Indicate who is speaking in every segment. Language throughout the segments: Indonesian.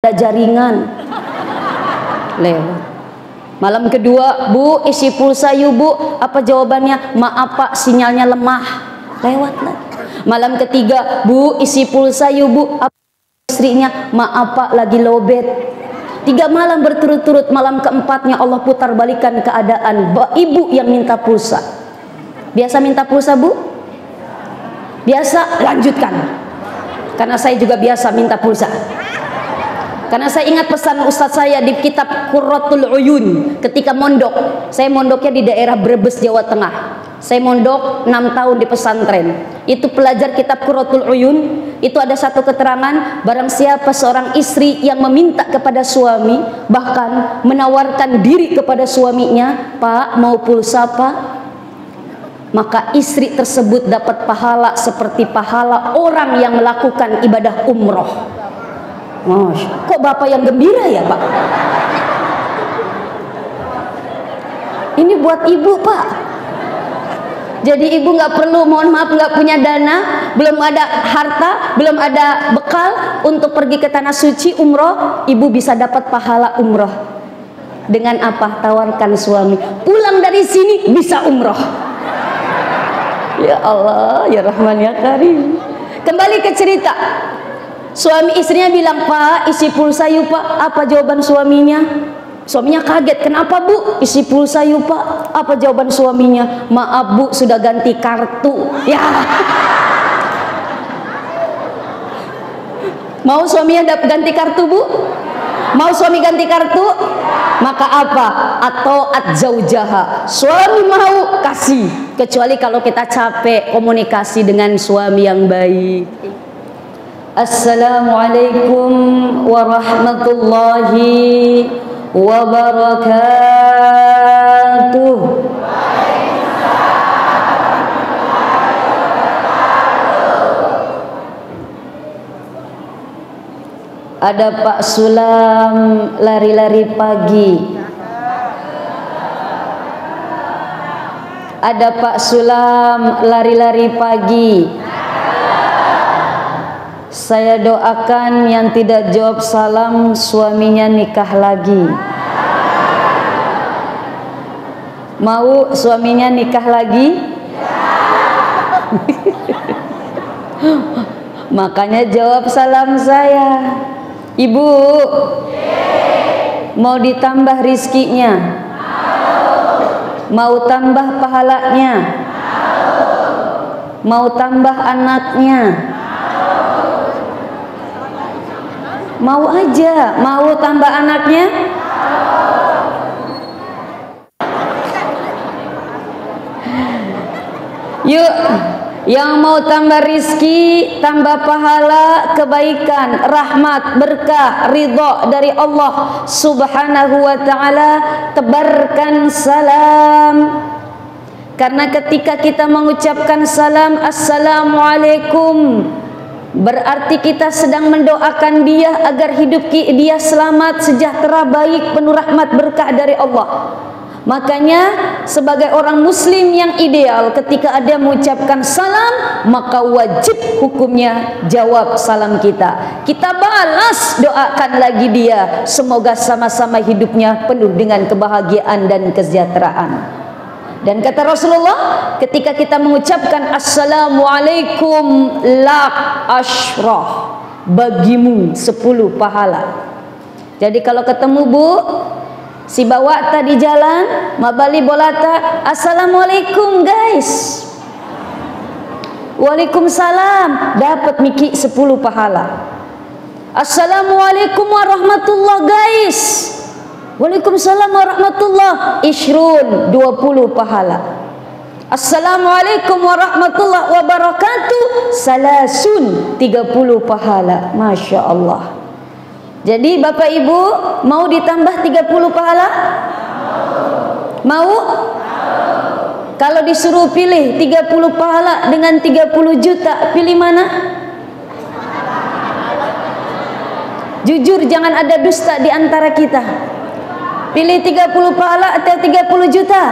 Speaker 1: ada jaringan lewat. Malam kedua, Bu, isi pulsa yuk Bu. Apa jawabannya? Maaf Pak, sinyalnya lemah. Lewat lagi. Malam ketiga, Bu, isi pulsa yuk Bu. Apa istrinya? Maaf Pak, lagi lowbat. 3 malam berturut-turut. Malam keempatnya Allah putar balikan keadaan. Ibu yang minta pulsa. Biasa minta pulsa Bu? Biasa, lanjutkan. Karena saya juga biasa minta pulsa. Karena saya ingat pesan ustadz saya di kitab Qurratul Uyun ketika mondok. Saya mondoknya di daerah Brebes, Jawa Tengah. Saya mondok 6 tahun di pesantren. Itu pelajar kitab Qurratul Uyun. Itu ada satu keterangan, barang siapa seorang istri yang meminta kepada suami, bahkan menawarkan diri kepada suaminya, Pak, mau pulsa Pak, maka istri tersebut dapat pahala seperti pahala orang yang melakukan ibadah umroh. Masya, kok bapak yang gembira ya Pak? Ini buat ibu Pak. Jadi ibu nggak perlu, mohon maaf, nggak punya dana, belum ada harta, belum ada bekal untuk pergi ke tanah suci umroh, ibu bisa dapat pahala umroh. Dengan apa? Tawarkan suami, pulang dari sini bisa umroh. Ya Allah, ya Rahman ya Karim. Kembali ke cerita. Suami istrinya bilang, Pak, isi pulsa yuk Pak. Apa jawaban suaminya? Suaminya kaget. Kenapa Bu? Isi pulsa yuk Pak. Apa jawaban suaminya? Maaf Bu, sudah ganti kartu. Ya. Mau suaminya ganti kartu Bu? Mau suami ganti kartu? Maka apa? Atau zaujaha. Suami mau kasih. Kecuali kalau kita capek komunikasi dengan suami yang baik. Assalamualaikum warahmatullahi wabarakatuh. Ada Pak Sulam lari-lari pagi. Ada Pak Sulam lari-lari pagi. Saya doakan yang tidak jawab salam suaminya nikah lagi. Mau suaminya nikah lagi? Makanya jawab salam saya. Ibu, mau ditambah rizkinya? Mau tambah pahalanya? Mau tambah anaknya? Mau aja, mau tambah anaknya? Yuk, yang mau tambah rizki, tambah pahala, kebaikan, rahmat, berkah, ridho dari Allah Subhanahu wa ta'ala, tebarkan salam. Karena ketika kita mengucapkan salam, Assalamualaikum, berarti kita sedang mendoakan dia agar hidup dia selamat, sejahtera, baik, penuh rahmat, berkah dari Allah. Makanya sebagai orang muslim yang ideal, ketika ada mengucapkan salam, maka wajib hukumnya jawab salam kita. Kita balas, doakan lagi dia, semoga sama-sama hidupnya penuh dengan kebahagiaan dan kesejahteraan. Dan kata Rasulullah, ketika kita mengucapkan Assalamualaikum lak asyrah, bagimu 10 pahala. Jadi kalau ketemu Bu, si bawa tadi jalan, mabali bolata, Assalamualaikum guys. Waalaikumsalam, dapat miki 10 pahala. Assalamualaikum warahmatullah guys. Waalaikumsalam warahmatullah, ishrun, 20 pahala. Assalamualaikum warahmatullahi wabarakatuh, salasun, 30 pahala. Masya Allah. Jadi Bapak Ibu, mau ditambah 30 pahala? Mau? Kalau disuruh pilih 30 pahala dengan 30 juta, pilih mana? Jujur, jangan ada dusta di antara kita. Pilih 30 pahala atau 30 juta?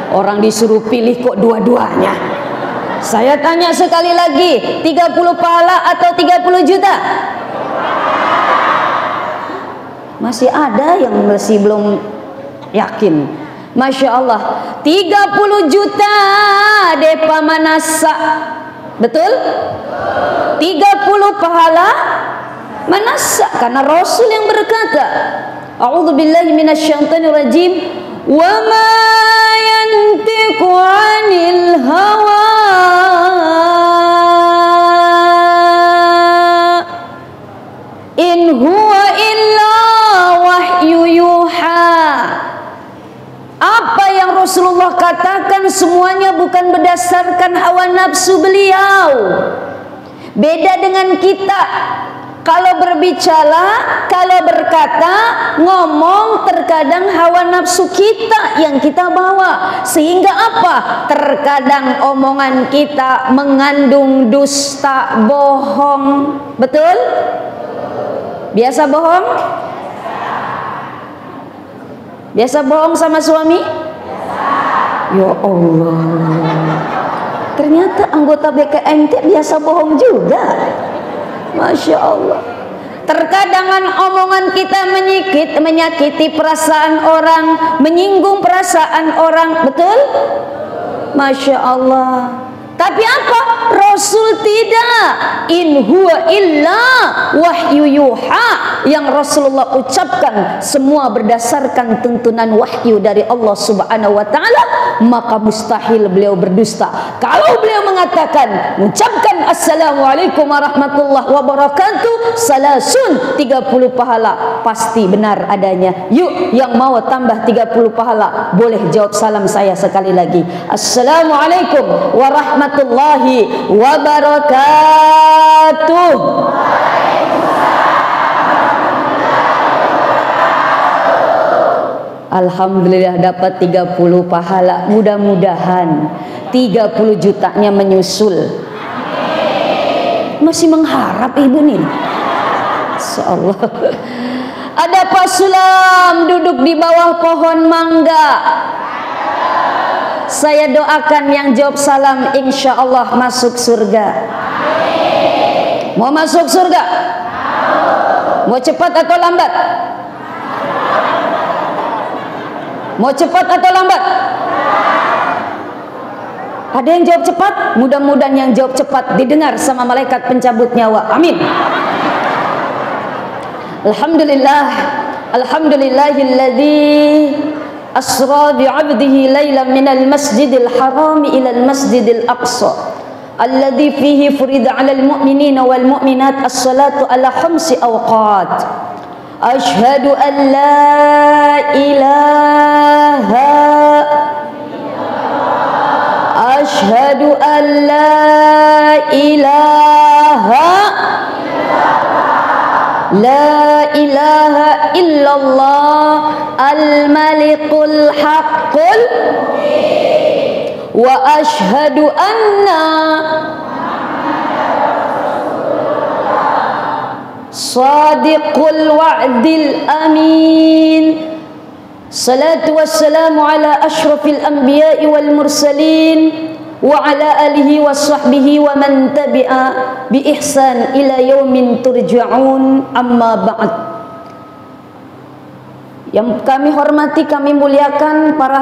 Speaker 1: Orang disuruh pilih kok dua-duanya. Saya tanya sekali lagi, 30 pahala atau 30 juta? Masih ada yang masih belum yakin. Masya Allah, 30 juta depa manasa. Betul? 30 pahala manasa, karena Rasul yang berkata, a'udzubillahi minasyaitonirrajim, wa ma yantiqu 'anil hawa in huwa illa wahyu yuha. Apa yang Rasulullah katakan semuanya bukan berdasarkan hawa nafsu beliau. Beda dengan kita. Kalau berbicara, kalau berkata, ngomong, terkadang hawa nafsu kita yang kita bawa. Sehingga apa? Terkadang omongan kita mengandung dusta, bohong. Betul? Biasa bohong? Biasa bohong sama suami? Ya Allah, ternyata anggota BKMT biasa bohong juga. Masya Allah. Terkadang omongan kita menyakiti perasaan orang, menyinggung perasaan orang. Betul? Masya Allah. Tapi apa? Rasul tidak. In huwa illa wahyu yuha. Yang Rasulullah ucapkan semua berdasarkan tuntunan wahyu dari Allah Subhanahu wa taala, maka mustahil beliau berdusta. Kalau beliau mengatakan, mengucapkan assalamualaikum warahmatullahi wabarakatuh, salasun 30 pahala, pasti benar adanya. Yuk yang mau tambah 30 pahala, boleh jawab salam saya sekali lagi. Assalamualaikum warahmatullahi wabarakatuh. Alhamdulillah dapat 30 pahala. Mudah-mudahan 30 jutanya menyusul. Masih mengharap ibu nih. Insyaallah. Ada Pak Sulam duduk di bawah pohon mangga. Saya doakan yang jawab salam insya Allah masuk surga. Mau masuk surga? Mau cepat atau lambat? Mau cepat atau lambat? Ada yang jawab cepat? Mudah-mudahan yang jawab cepat didengar sama malaikat pencabut nyawa. Amin. Alhamdulillah. Alhamdulillahilladzi asra bi'abdihi laylan minal masjidil haram ilal masjidil aqsa alladzi fihi furida 'alal mu'minina wal mu'minat as-salatu ala khamsi awqat. Ashhadu an la ilaha Ashhadu an la ilaha illallah al-malikul haqqul wa ashhadu anna sadiqul wa'dil amin. Salatu wassalamu ala ashrafil anbiya'i wal mursalin wa ala alihi wa sahbihi wa man tabi'a bi ihsan ila yaumin turja'un, amma ba'd. Yang kami hormati, kami muliakan para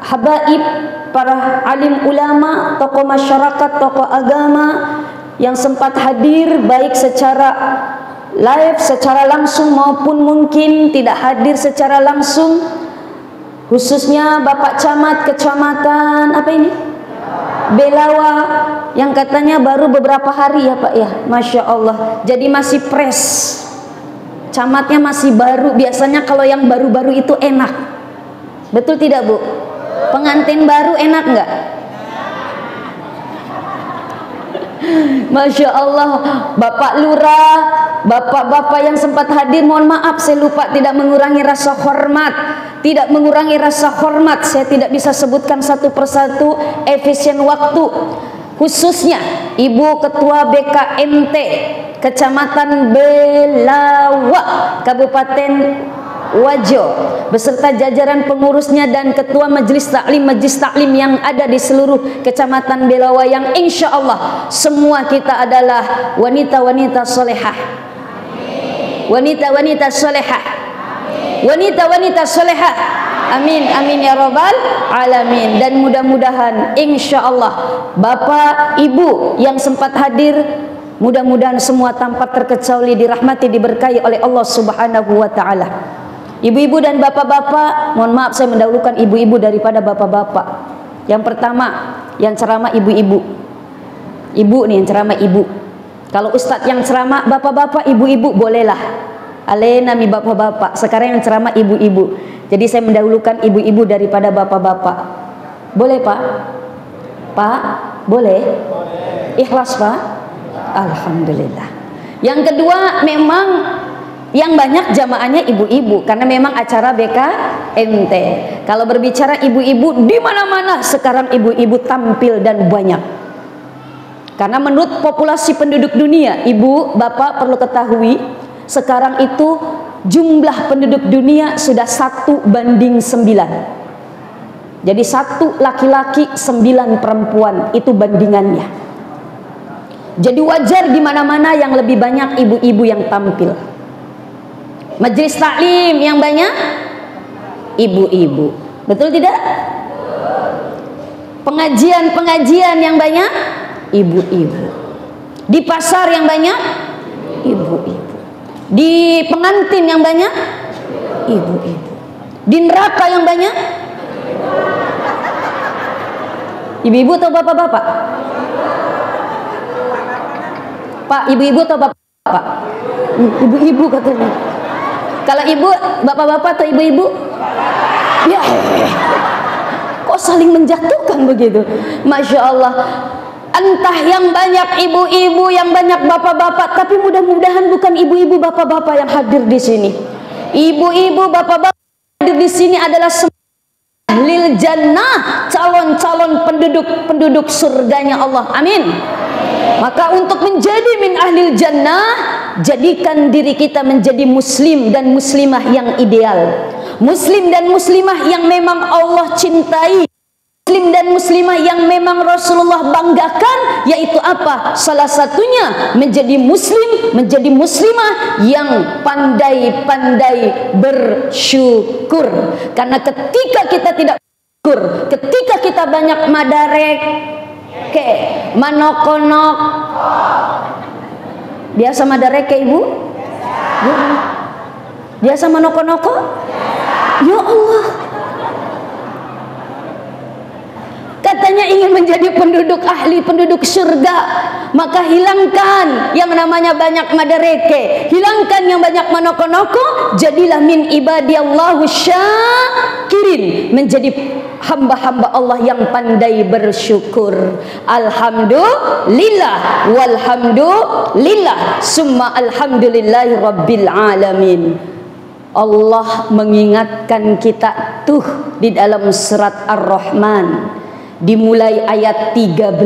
Speaker 1: habaib, para alim ulama, tokoh masyarakat, tokoh agama yang sempat hadir baik secara live, secara langsung maupun mungkin tidak hadir secara langsung, khususnya Bapak Camat Kecamatan apa ini? Belawa, yang katanya baru beberapa hari ya Pak ya. Masya Allah, jadi masih fresh. Camatnya masih baru. Biasanya kalau yang baru-baru itu enak. Betul tidak Bu? Pengantin baru enak nggak? Masya Allah. Bapak Lurah, bapak-bapak yang sempat hadir, mohon maaf saya lupa, tidak mengurangi rasa hormat. Tidak mengurangi rasa hormat, saya tidak bisa sebutkan satu persatu, efisien waktu. Khususnya Ibu Ketua BKMT Kecamatan Belawa, Kabupaten Wajo beserta jajaran pengurusnya dan ketua majelis taklim yang ada di seluruh kecamatan Belawa, yang insya Allah semua kita adalah wanita-wanita solehah, wanita-wanita solehah, wanita-wanita solehah. Amin, amin ya robbal alamin. Dan mudah-mudahan insya Allah bapak ibu yang sempat hadir, mudah-mudahan semua tanpa terkecuali dirahmati, diberkahi oleh Allah Subhanahu wa taala. Ibu-ibu dan bapak-bapak, mohon maaf saya mendahulukan ibu-ibu daripada bapak-bapak. Yang pertama yang ceramah ibu-ibu. Ibu nih yang ceramah ibu. Kalau ustadz yang ceramah bapak-bapak, ibu-ibu bolehlah. Alena mi bapak-bapak. Sekarang yang ceramah ibu-ibu. Jadi saya mendahulukan ibu-ibu daripada bapak-bapak. Boleh Pak? Pak, boleh? Ikhlas Pak? Alhamdulillah. Yang kedua, memang yang banyak jamaahnya ibu-ibu karena memang acara BKMT. Kalau berbicara ibu-ibu, di mana-mana sekarang ibu-ibu tampil dan banyak. Karena menurut populasi penduduk dunia, ibu, bapak perlu ketahui, sekarang itu jumlah penduduk dunia sudah 1:9. Jadi 1 laki-laki 9 perempuan, itu bandingannya. Jadi wajar di mana-mana yang lebih banyak ibu-ibu yang tampil. Majelis taklim yang banyak ibu-ibu, betul tidak? Pengajian-pengajian yang banyak ibu-ibu. Di pasar yang banyak ibu-ibu. Di pengantin yang banyak ibu-ibu. Di neraka yang banyak ibu-ibu atau bapak-bapak? Pak, ibu-ibu atau bapak-bapak? Ibu-ibu katanya. Kalau ibu, bapak-bapak atau ibu-ibu? Ya, kok saling menjatuhkan begitu? Masya Allah. Entah yang banyak ibu-ibu, yang banyak bapak-bapak, tapi mudah-mudahan bukan ibu-ibu bapak-bapak yang hadir di sini. Ibu-ibu bapak-bapak yang hadir di sini adalah ahlil jannah, calon-calon penduduk surganya Allah. Amin. Maka untuk menjadi min ahlil jannah, jadikan diri kita menjadi muslim dan muslimah yang ideal. Muslim dan muslimah yang memang Allah cintai. Muslim dan muslimah yang memang Rasulullah banggakan, yaitu apa? Salah satunya menjadi muslim, menjadi muslimah yang pandai-pandai bersyukur. Karena ketika kita tidak bersyukur, ketika kita banyak madarek, manokonok, biasa madareke ibu? Biasa manoko-noko? Ya Allah. Katanya ingin menjadi penduduk ahli, penduduk surga, maka hilangkan yang namanya banyak madareke, hilangkan yang banyak manoko-noko, jadilah min ibadiyallahu syakirin, menjadi hamba-hamba Allah yang pandai bersyukur. Alhamdulillah walhamdulillah summa alhamdulillahi rabbil alamin. Allah mengingatkan kita tuh di dalam surat Ar-Rahman, dimulai ayat 13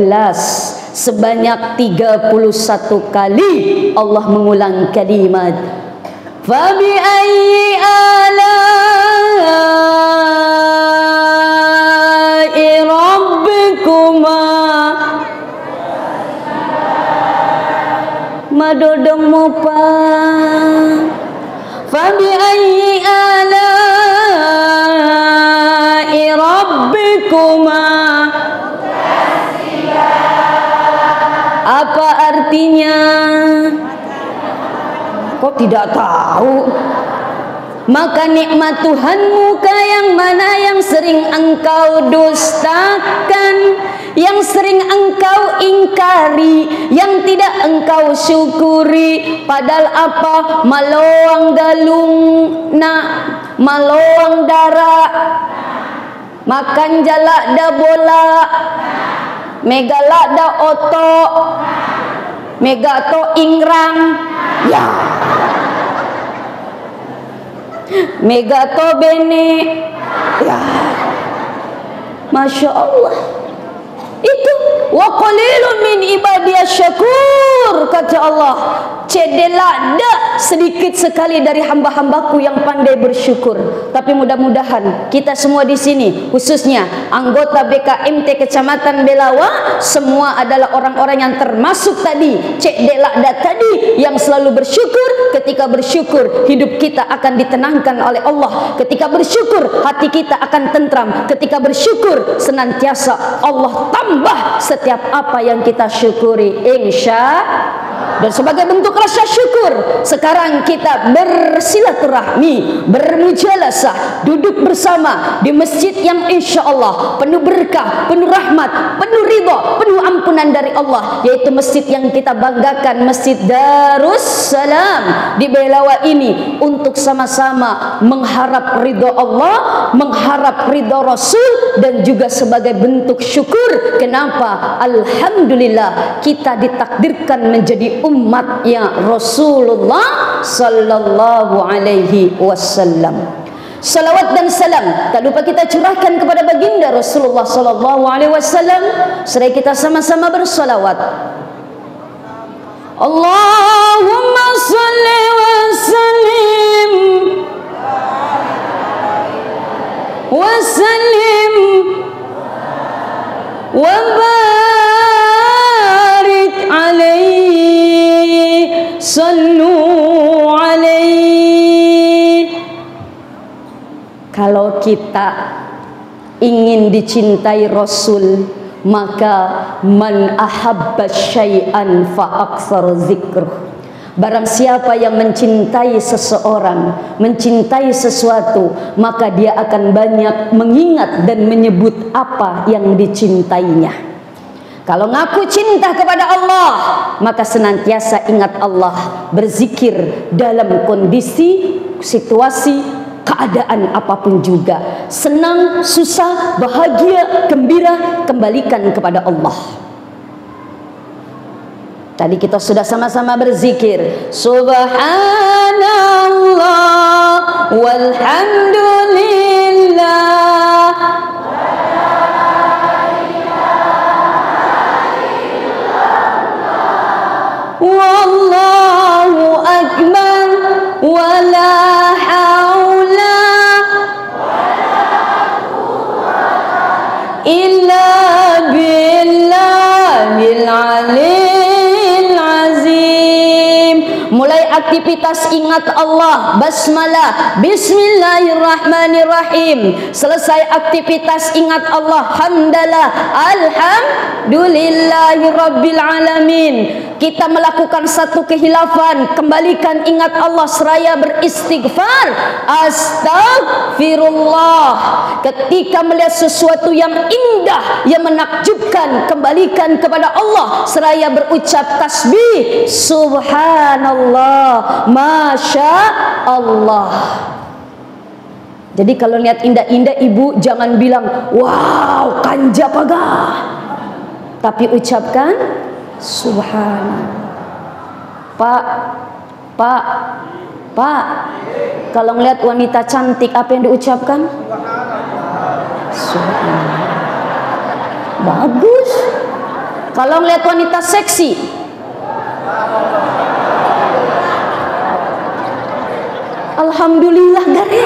Speaker 1: sebanyak 31 kali Allah mengulang kalimat fabi ayyi ala'i rabbikuma madodong mopa fabi ayyi ala'i rabbikuma. Apa artinya? Kok tidak tahu? Maka nikmat Tuhanmu yang mana yang sering engkau dustakan, yang sering engkau ingkari, yang tidak engkau syukuri. Padahal apa? Maloang galung na, maloang darah, makan jalak da bola, megalak da oto, megato ingrang, ya, megato bene, ya, masya Allah. Itu wa qalilun min ibadiyasy syakur, kata Allah. Cedela dak sedikit sekali dari hamba-hambaku yang pandai bersyukur. Tapi mudah-mudahan kita semua di sini, khususnya anggota BKMT Kecamatan Belawa, semua adalah orang-orang yang termasuk tadi cedela dak tadi yang selalu bersyukur. Ketika bersyukur, hidup kita akan ditenangkan oleh Allah. Ketika bersyukur, hati kita akan tentram. Ketika bersyukur, senantiasa Allah tambah setiap apa yang kita syukuri, insya. Dan sebagai bentuk rasa syukur, sekarang kita bersilaturahmi, bermujalasah, duduk bersama di masjid yang insya Allah penuh berkah, penuh rahmat, penuh ridha, penuh ampunan dari Allah, yaitu masjid yang kita banggakan, Masjid Darussalam di Belawa ini, untuk sama-sama mengharap ridha Allah, mengharap ridha Rasul, dan juga sebagai bentuk syukur. Kenapa? Alhamdulillah kita ditakdirkan menjadi umatnya Rasulullah sallallahu alaihi wasallam. Salawat dan salam tak lupa kita curahkan kepada baginda Rasulullah sallallahu alaihi wasallam. Seraya kita sama-sama bersalawat. Allahumma salli wa sallim wa sallim wa barik alaihi, sallu alaihi. Kalau kita ingin dicintai Rasul, maka man ahabba syai'an fa aktsar zikruh. Barang siapa yang mencintai seseorang, mencintai sesuatu, maka dia akan banyak mengingat dan menyebut apa yang dicintainya. Kalau ngaku cinta kepada Allah, maka senantiasa ingat Allah, berzikir dalam kondisi, situasi, keadaan apapun juga. Senang, susah, bahagia, gembira, kembalikan kepada Allah. Tadi kita sudah sama-sama berzikir Subhanallah walhamdulillah wallahu akbar wala haula illa billahil alim. Mulai aktivitas ingat Allah, basmalah, bismillahirrahmanirrahim. Selesai aktivitas ingat Allah, hamdalah, alhamdulillahirabbil alamin. Kita melakukan satu kehilafan, kembalikan ingat Allah seraya beristighfar, astagfirullah. Ketika melihat sesuatu yang indah, yang menakjubkan, kembalikan kepada Allah seraya berucap tasbih, subhanallah, masya Allah. Jadi kalau lihat indah-indah, ibu jangan bilang wow kanja pagah, tapi ucapkan subhanallah. Pak, kalau ngelihat wanita cantik apa yang diucapkan? Subhanallah. Bagus. Kalau ngelihat wanita seksi, alhamdulillah gari.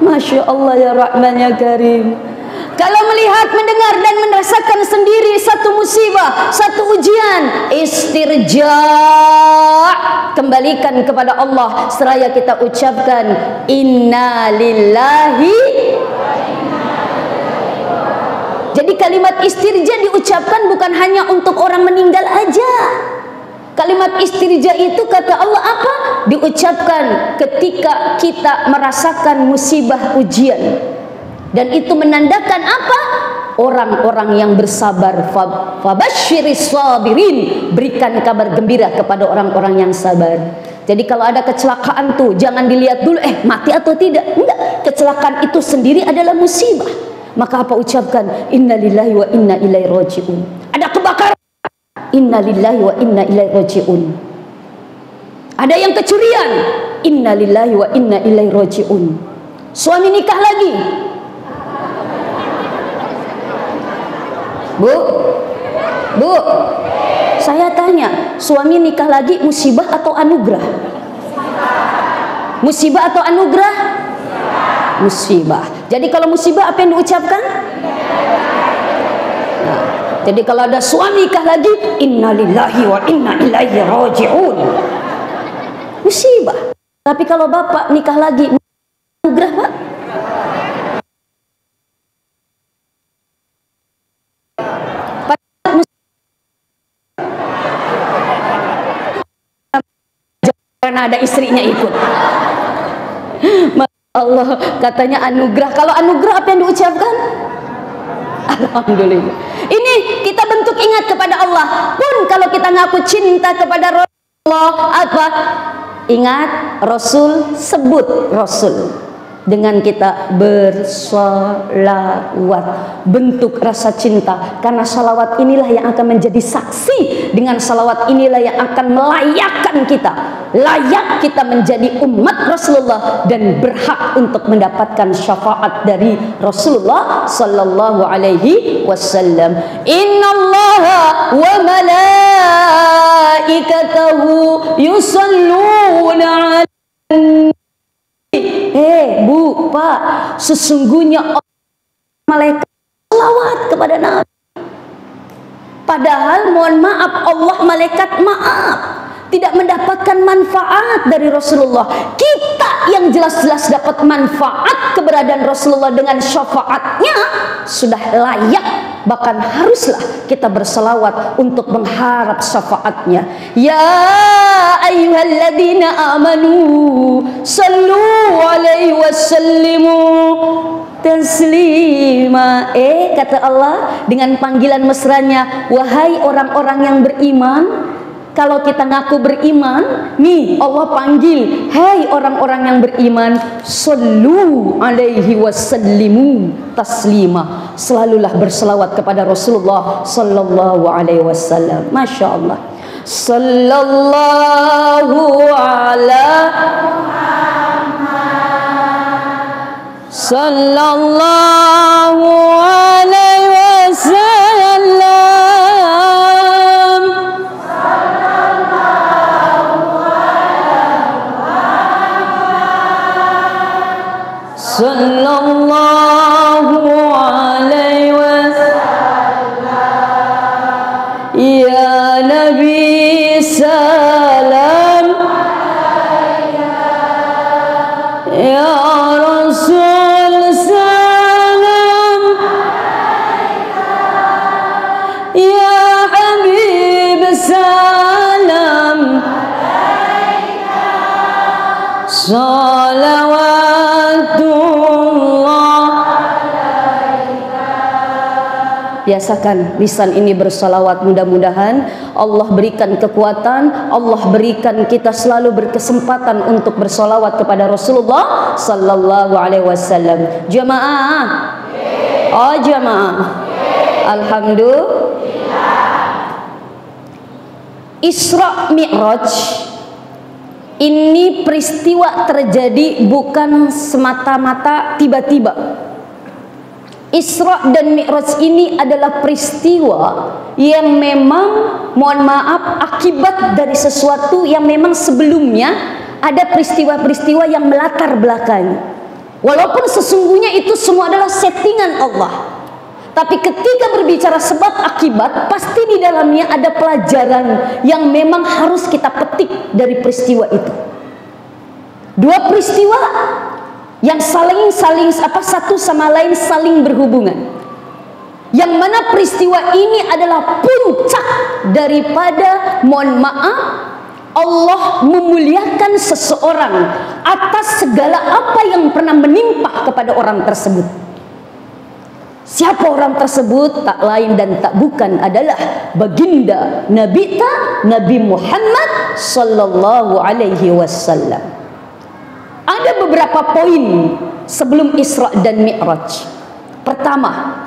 Speaker 1: Masya Allah ya Rahman ya Karim. Kalau melihat, mendengar dan merasakan sendiri satu musibah, satu ujian, istirja', kembalikan kepada Allah seraya kita ucapkan inna lillahi. Jadi kalimat istirja diucapkan bukan hanya untuk orang meninggal aja. Kalimat istirja itu kata Allah apa? Diucapkan ketika kita merasakan musibah ujian. Dan itu menandakan apa? Orang-orang yang bersabar. Fabasyiris sabirin, berikan kabar gembira kepada orang-orang yang sabar. Jadi kalau ada kecelakaan tuh jangan dilihat dulu mati atau tidak. Enggak, kecelakaan itu sendiri adalah musibah. Maka apa ucapkan? Innalillahi wa inna ilaihi raji'un. Ada kebakaran, innalillahi wa inna ilaihi raji'un. Ada yang kecurian, innalillahi wa inna ilaihi raji'un. Suami nikah lagi, Bu, Bu, saya tanya, suami nikah lagi musibah atau anugerah? Musibah atau anugerah? Musibah. Jadi kalau musibah apa yang diucapkan? Nah, jadi kalau ada suami nikah lagi, innalillahi wa inna ilaihi raji'un. Musibah. Tapi kalau bapak nikah lagi, anugerah, Pak. Karena ada istrinya ikut. Allah, katanya anugerah. Kalau anugerah apa yang diucapkan? Alhamdulillah. Ini kita bentuk ingat kepada Allah. Pun kalau kita ngaku cinta kepada Rasulullah, apa? Ingat Rasul, sebut Rasul. Dengan kita bersolawat, bentuk rasa cinta. Karena salawat inilah yang akan menjadi saksi. Dengan salawat inilah yang akan melayakkan kita, layak kita menjadi umat Rasulullah dan berhak untuk mendapatkan syafaat dari Rasulullah sallallahu alaihi wasallam. Innallaha wa malaikatahu yusalluna 'alan. Bu, Pak, sesungguhnya malaikat selawat kepada Nabi. Padahal mohon maaf, Allah malaikat maaf, tidak mendapatkan manfaat dari Rasulullah. Kita yang jelas-jelas dapat manfaat keberadaan Rasulullah dengan syafaatnya sudah layak, bahkan haruslah kita berselawat untuk mengharap syafaatnya. Ya ayyuhalladzina amanu sallu alaihi wasallimu taslima. Kata Allah dengan panggilan mesranya, wahai orang-orang yang beriman. Kalau kita ngaku beriman, nih Allah panggil, hai orang-orang yang beriman, sallu alaihi wasallimu taslima. Selalulah berselawat kepada Rasulullah sallallahu alaihi wasallam. Masya Allah. Sallallahu ala Muhammad, sallallahu alaihi wasallam. Sallallahu alaihi wasallam. Ya Nabi salam, ya Rasul salam, ya Habib salam, salawat. Biasakan lisan ini bersalawat. Mudah-mudahan Allah berikan kekuatan, Allah berikan kita selalu berkesempatan untuk bersalawat kepada Rasulullah sallallahu alaihi wasallam. Jamaah, oh jamaah, alhamdulillah. Isra Mi'raj ini peristiwa terjadi bukan semata-mata tiba-tiba. Isra dan Mi'raj ini adalah peristiwa yang memang, mohon maaf, akibat dari sesuatu yang memang sebelumnya ada peristiwa-peristiwa yang melatar belakangi. Walaupun sesungguhnya itu semua adalah settingan Allah, tapi ketika berbicara sebab akibat, pasti di dalamnya ada pelajaran yang memang harus kita petik dari peristiwa itu. Dua peristiwa yang saling satu sama lain saling berhubungan. Yang mana peristiwa ini adalah puncak daripada, mohon maaf, Allah memuliakan seseorang atas segala apa yang pernah menimpa kepada orang tersebut. Siapa orang tersebut? Tak lain dan tak bukan adalah baginda Nabi Muhammad sallallahu alaihi wasallam. Ada beberapa poin sebelum Isra dan Mi'raj. Pertama,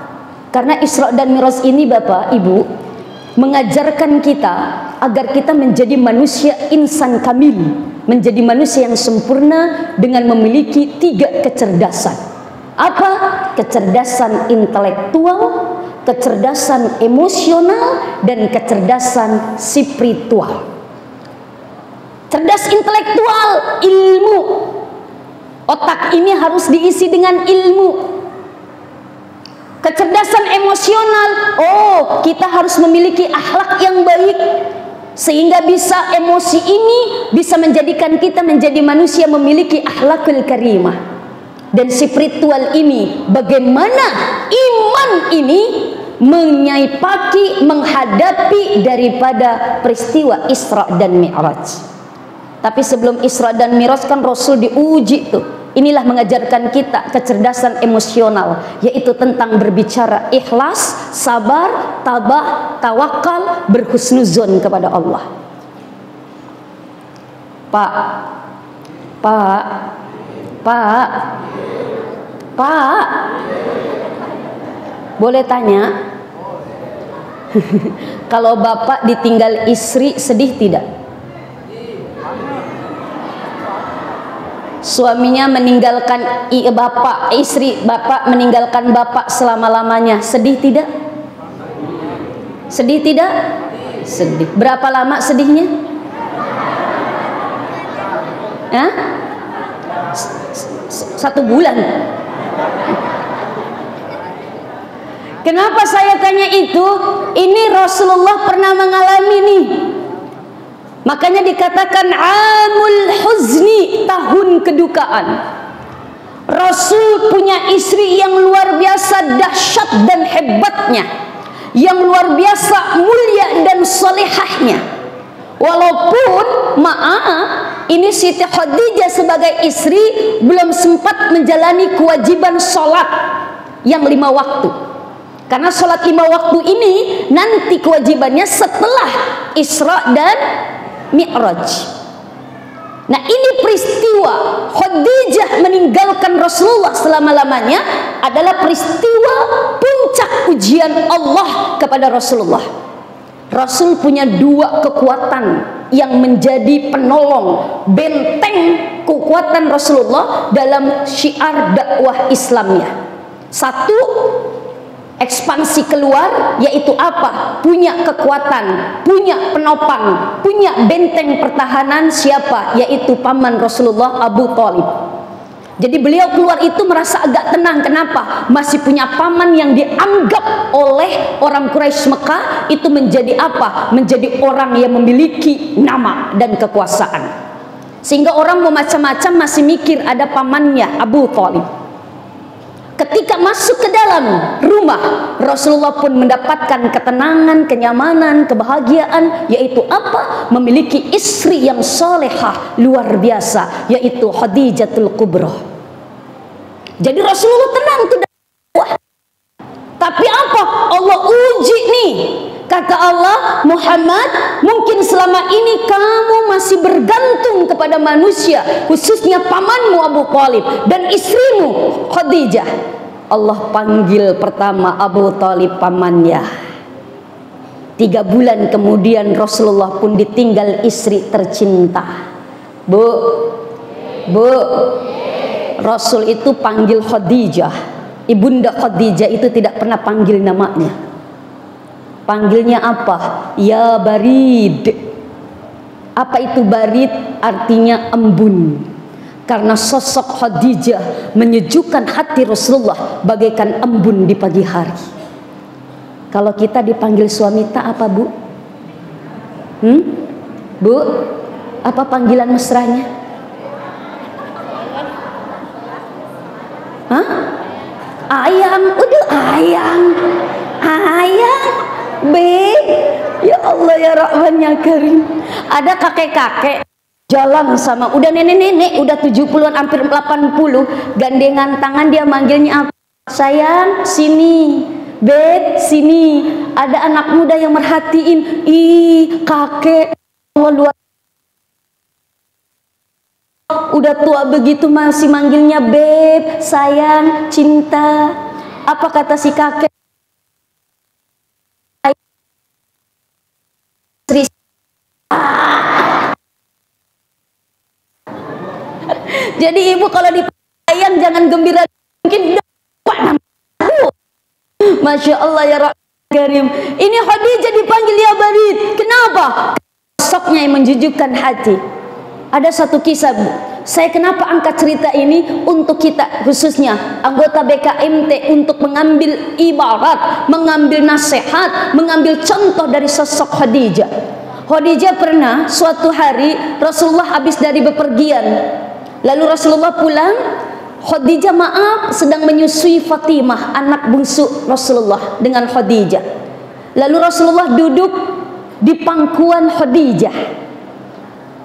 Speaker 1: karena Isra dan Mi'raj ini Bapak Ibu mengajarkan kita agar kita menjadi manusia insan kamil, menjadi manusia yang sempurna dengan memiliki 3 kecerdasan. Apa? Kecerdasan intelektual, kecerdasan emosional dan kecerdasan spiritual. Cerdas intelektual, ilmu. Otak ini harus diisi dengan ilmu. Kecerdasan emosional, kita harus memiliki akhlak yang baik, sehingga bisa emosi ini bisa menjadikan kita menjadi manusia memiliki akhlakul karimah. Dan spiritual ini, bagaimana iman ini menyaipaki, menghadapi daripada peristiwa Isra dan Mi'raj. Tapi sebelum Isra dan Mi'raj kan Rasul diuji tuh. Inilah mengajarkan kita kecerdasan emosional, yaitu tentang berbicara ikhlas, sabar, tabah, tawakal, berhusnuzon kepada Allah. Pak, boleh tanya? Kalau bapak ditinggal istri sedih tidak? Suaminya meninggalkan istri bapak meninggalkan bapak selama-lamanya, sedih tidak? Sedih tidak? Sedih. Berapa lama sedihnya? Hah? 1 bulan. Kenapa saya tanya itu? Ini Rasulullah pernah mengalami nih. Makanya dikatakan amul huzni, tahun kedukaan. Rasul punya istri yang luar biasa dahsyat dan hebatnya, yang luar biasa mulia dan solehahnya. Walaupun ini Siti Khadijah sebagai istri belum sempat menjalani kewajiban sholat yang 5 waktu. Karena sholat 5 waktu ini nanti kewajibannya setelah Isra dan Mi'raj. Nah, ini peristiwa Khadijah meninggalkan Rasulullah selama-lamanya adalah peristiwa puncak ujian Allah kepada Rasulullah. Rasul punya 2 kekuatan yang menjadi penolong, benteng kekuatan Rasulullah dalam syiar dakwah Islamnya. 1, ekspansi keluar, yaitu apa? Punya kekuatan, punya penopang, punya benteng pertahanan. Siapa? Yaitu paman Rasulullah, Abu Thalib. Jadi beliau keluar itu merasa agak tenang. Kenapa? Masih punya paman yang dianggap oleh orang Quraisy Mekah itu menjadi apa? Menjadi orang yang memiliki nama dan kekuasaan. Sehingga orang mau macam-macam masih mikir ada pamannya, Abu Thalib. Ketika masuk ke dalam rumah, Rasulullah pun mendapatkan ketenangan, kenyamanan, kebahagiaan, yaitu apa? Memiliki istri yang solehah luar biasa, yaitu Khadijatul Kubra. Jadi Rasulullah tenang tuh. Tapi apa? Allah uji nih. Kata Allah, Muhammad, mungkin selama ini kamu masih bergantung kepada manusia, khususnya pamanmu Abu Thalib dan istrimu Khadijah. Allah panggil pertama Abu Thalib pamannya. 3 bulan kemudian Rasulullah pun ditinggal istri tercinta. Bu, Rasul itu panggil Khadijah. Ibunda Khadijah itu tidak pernah panggil namanya. Panggilnya apa? Ya Barid. Apa itu Barid? Artinya embun. Karena sosok Khadijah menyejukkan hati Rasulullah bagaikan embun di pagi hari. Kalau kita dipanggil suami tak apa, Bu? Bu, apa panggilan mesranya? Hah? Ayang, udah ayang. Beb, ya Allah ya Rahman ya Karim. Ada kakek-kakek jalan sama udah nenek-nenek, udah 70-an hampir 80, gandengan tangan dia manggilnya apa? Sayang, sini. Beb, sini. Ada anak muda yang merhatiin. Ih, kakek Allah luar. Udah tua begitu masih manggilnya beb, sayang, cinta. Apa kata si kakek? Jadi ibu kalau disayang jangan gembira, mungkin Masya Allah ya Rahman Karim. Ini Khadijah dipanggil ya Barid. Kenapa? Sosoknya yang menjujukkan hati. Ada satu kisah, Bu. Saya kenapa angkat cerita ini untuk kita, khususnya anggota BKMT, untuk mengambil ibarat, mengambil nasihat, mengambil contoh dari sosok Khadijah. Khadijah pernah suatu hari Rasulullah habis dari bepergian, lalu Rasulullah pulang. Khadijah sedang menyusui Fatimah, anak bungsu Rasulullah, dengan Khadijah. Lalu Rasulullah duduk di pangkuan Khadijah.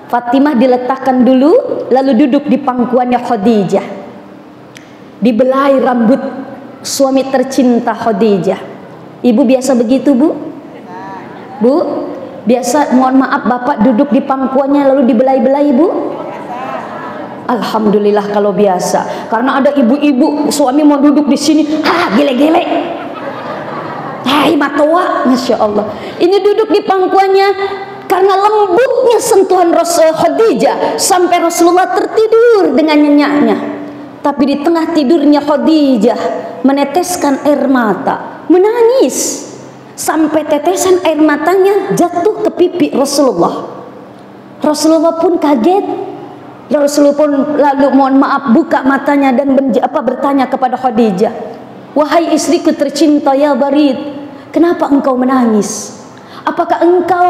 Speaker 1: Fatimah diletakkan dulu, lalu duduk di pangkuannya Khadijah. Dibelai rambut suami tercinta Khadijah. Ibu biasa begitu, Bu? Bu, biasa, mohon maaf, Bapak duduk di pangkuannya lalu dibelai-belai, Bu? Alhamdulillah kalau biasa. Karena ada ibu-ibu suami mau duduk di sini, gele-gele. Hai matoa, Masya Allah. Ini duduk di pangkuannya. Karena lembutnya sentuhan Rasul Khadijah sampai Rasulullah tertidur dengan nyenyaknya. Tapi di tengah tidurnya Khadijah meneteskan air mata, menangis sampai tetesan air matanya jatuh ke pipi Rasulullah. Rasulullah pun kaget. Rasulullah pun lalu mohon maaf buka matanya dan bertanya kepada Khadijah, "Wahai istriku tercinta ya Barid, kenapa engkau menangis? Apakah engkau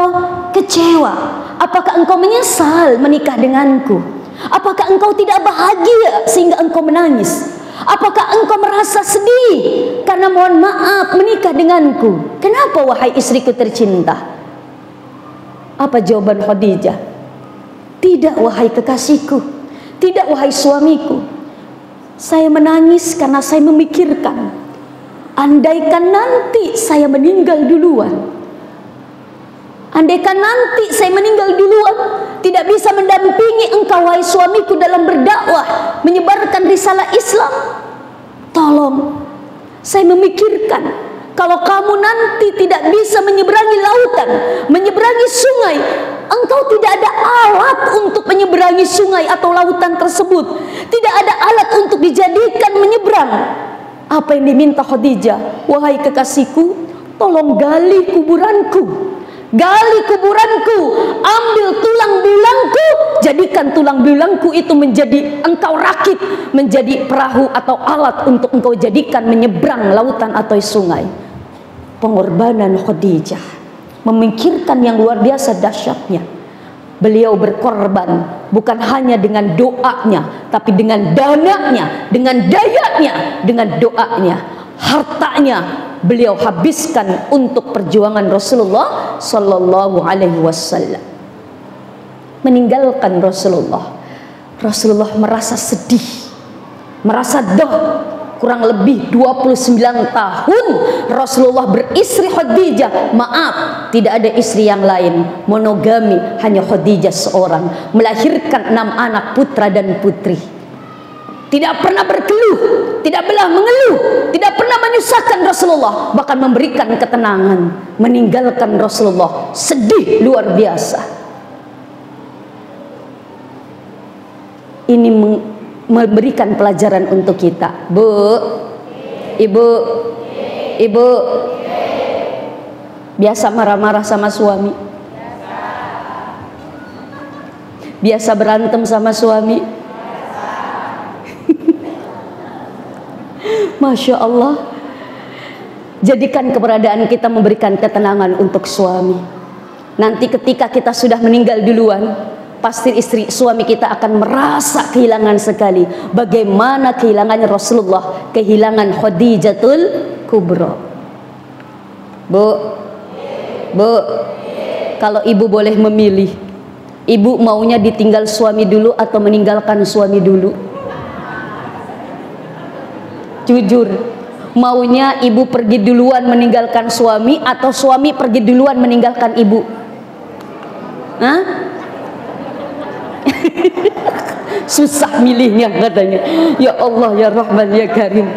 Speaker 1: kecewa? Apakah engkau menyesal menikah denganku? Apakah engkau tidak bahagia sehingga engkau menangis? Apakah engkau merasa sedih karena mohon maaf menikah denganku? Kenapa wahai istriku tercinta?" Apa jawaban Khadijah? "Tidak wahai kekasihku, tidak wahai suamiku. Saya menangis karena saya memikirkan, andaikan nanti saya meninggal duluan. Andaikan nanti saya meninggal duluan, tidak bisa mendampingi engkau wahai suamiku dalam berdakwah, menyebarkan risalah Islam. Tolong, saya memikirkan kalau kamu nanti tidak bisa menyeberangi lautan, menyeberangi sungai, engkau tidak ada alat untuk menyeberangi sungai atau lautan tersebut. Tidak ada alat untuk dijadikan menyeberang." Apa yang diminta Khadijah? "Wahai kekasihku, tolong gali kuburanku. Gali kuburanku, ambil tulang belangku, jadikan tulang belangku itu menjadi engkau rakit menjadi perahu atau alat untuk engkau jadikan menyeberang lautan atau sungai." Pengorbanan Khadijah, memikirkan yang luar biasa dahsyatnya. Beliau berkorban bukan hanya dengan doanya, tapi dengan dananya, dengan dayanya, dengan doanya, hartanya beliau habiskan untuk perjuangan Rasulullah Sallallahu Alaihi Wasallam. Meninggalkan Rasulullah, Rasulullah merasa sedih, merasa kurang lebih 29 tahun Rasulullah beristri Khadijah. Maaf, tidak ada istri yang lain, monogami, hanya Khadijah seorang, melahirkan 6 anak putra dan putri. Tidak pernah berkeluh, tidak pernah mengeluh, tidak pernah menyusahkan Rasulullah, bahkan memberikan ketenangan. Meninggalkan Rasulullah sedih luar biasa. Ini memberikan pelajaran untuk kita. Bu, ibu, ibu, biasa marah-marah sama suami, biasa berantem sama suami. Masya Allah. Jadikan keberadaan kita memberikan ketenangan untuk suami. Nanti ketika kita sudah meninggal duluan, pasti suami kita akan merasa kehilangan sekali. Bagaimana kehilangan Rasulullah, kehilangan Khadijatul Kubra. Bu, kalau ibu boleh memilih, ibu maunya ditinggal suami dulu atau meninggalkan suami dulu? Jujur, maunya ibu pergi duluan meninggalkan suami atau suami pergi duluan meninggalkan ibu? Hah? Susah milihnya katanya. Ya Allah, ya Rahman, ya Karim.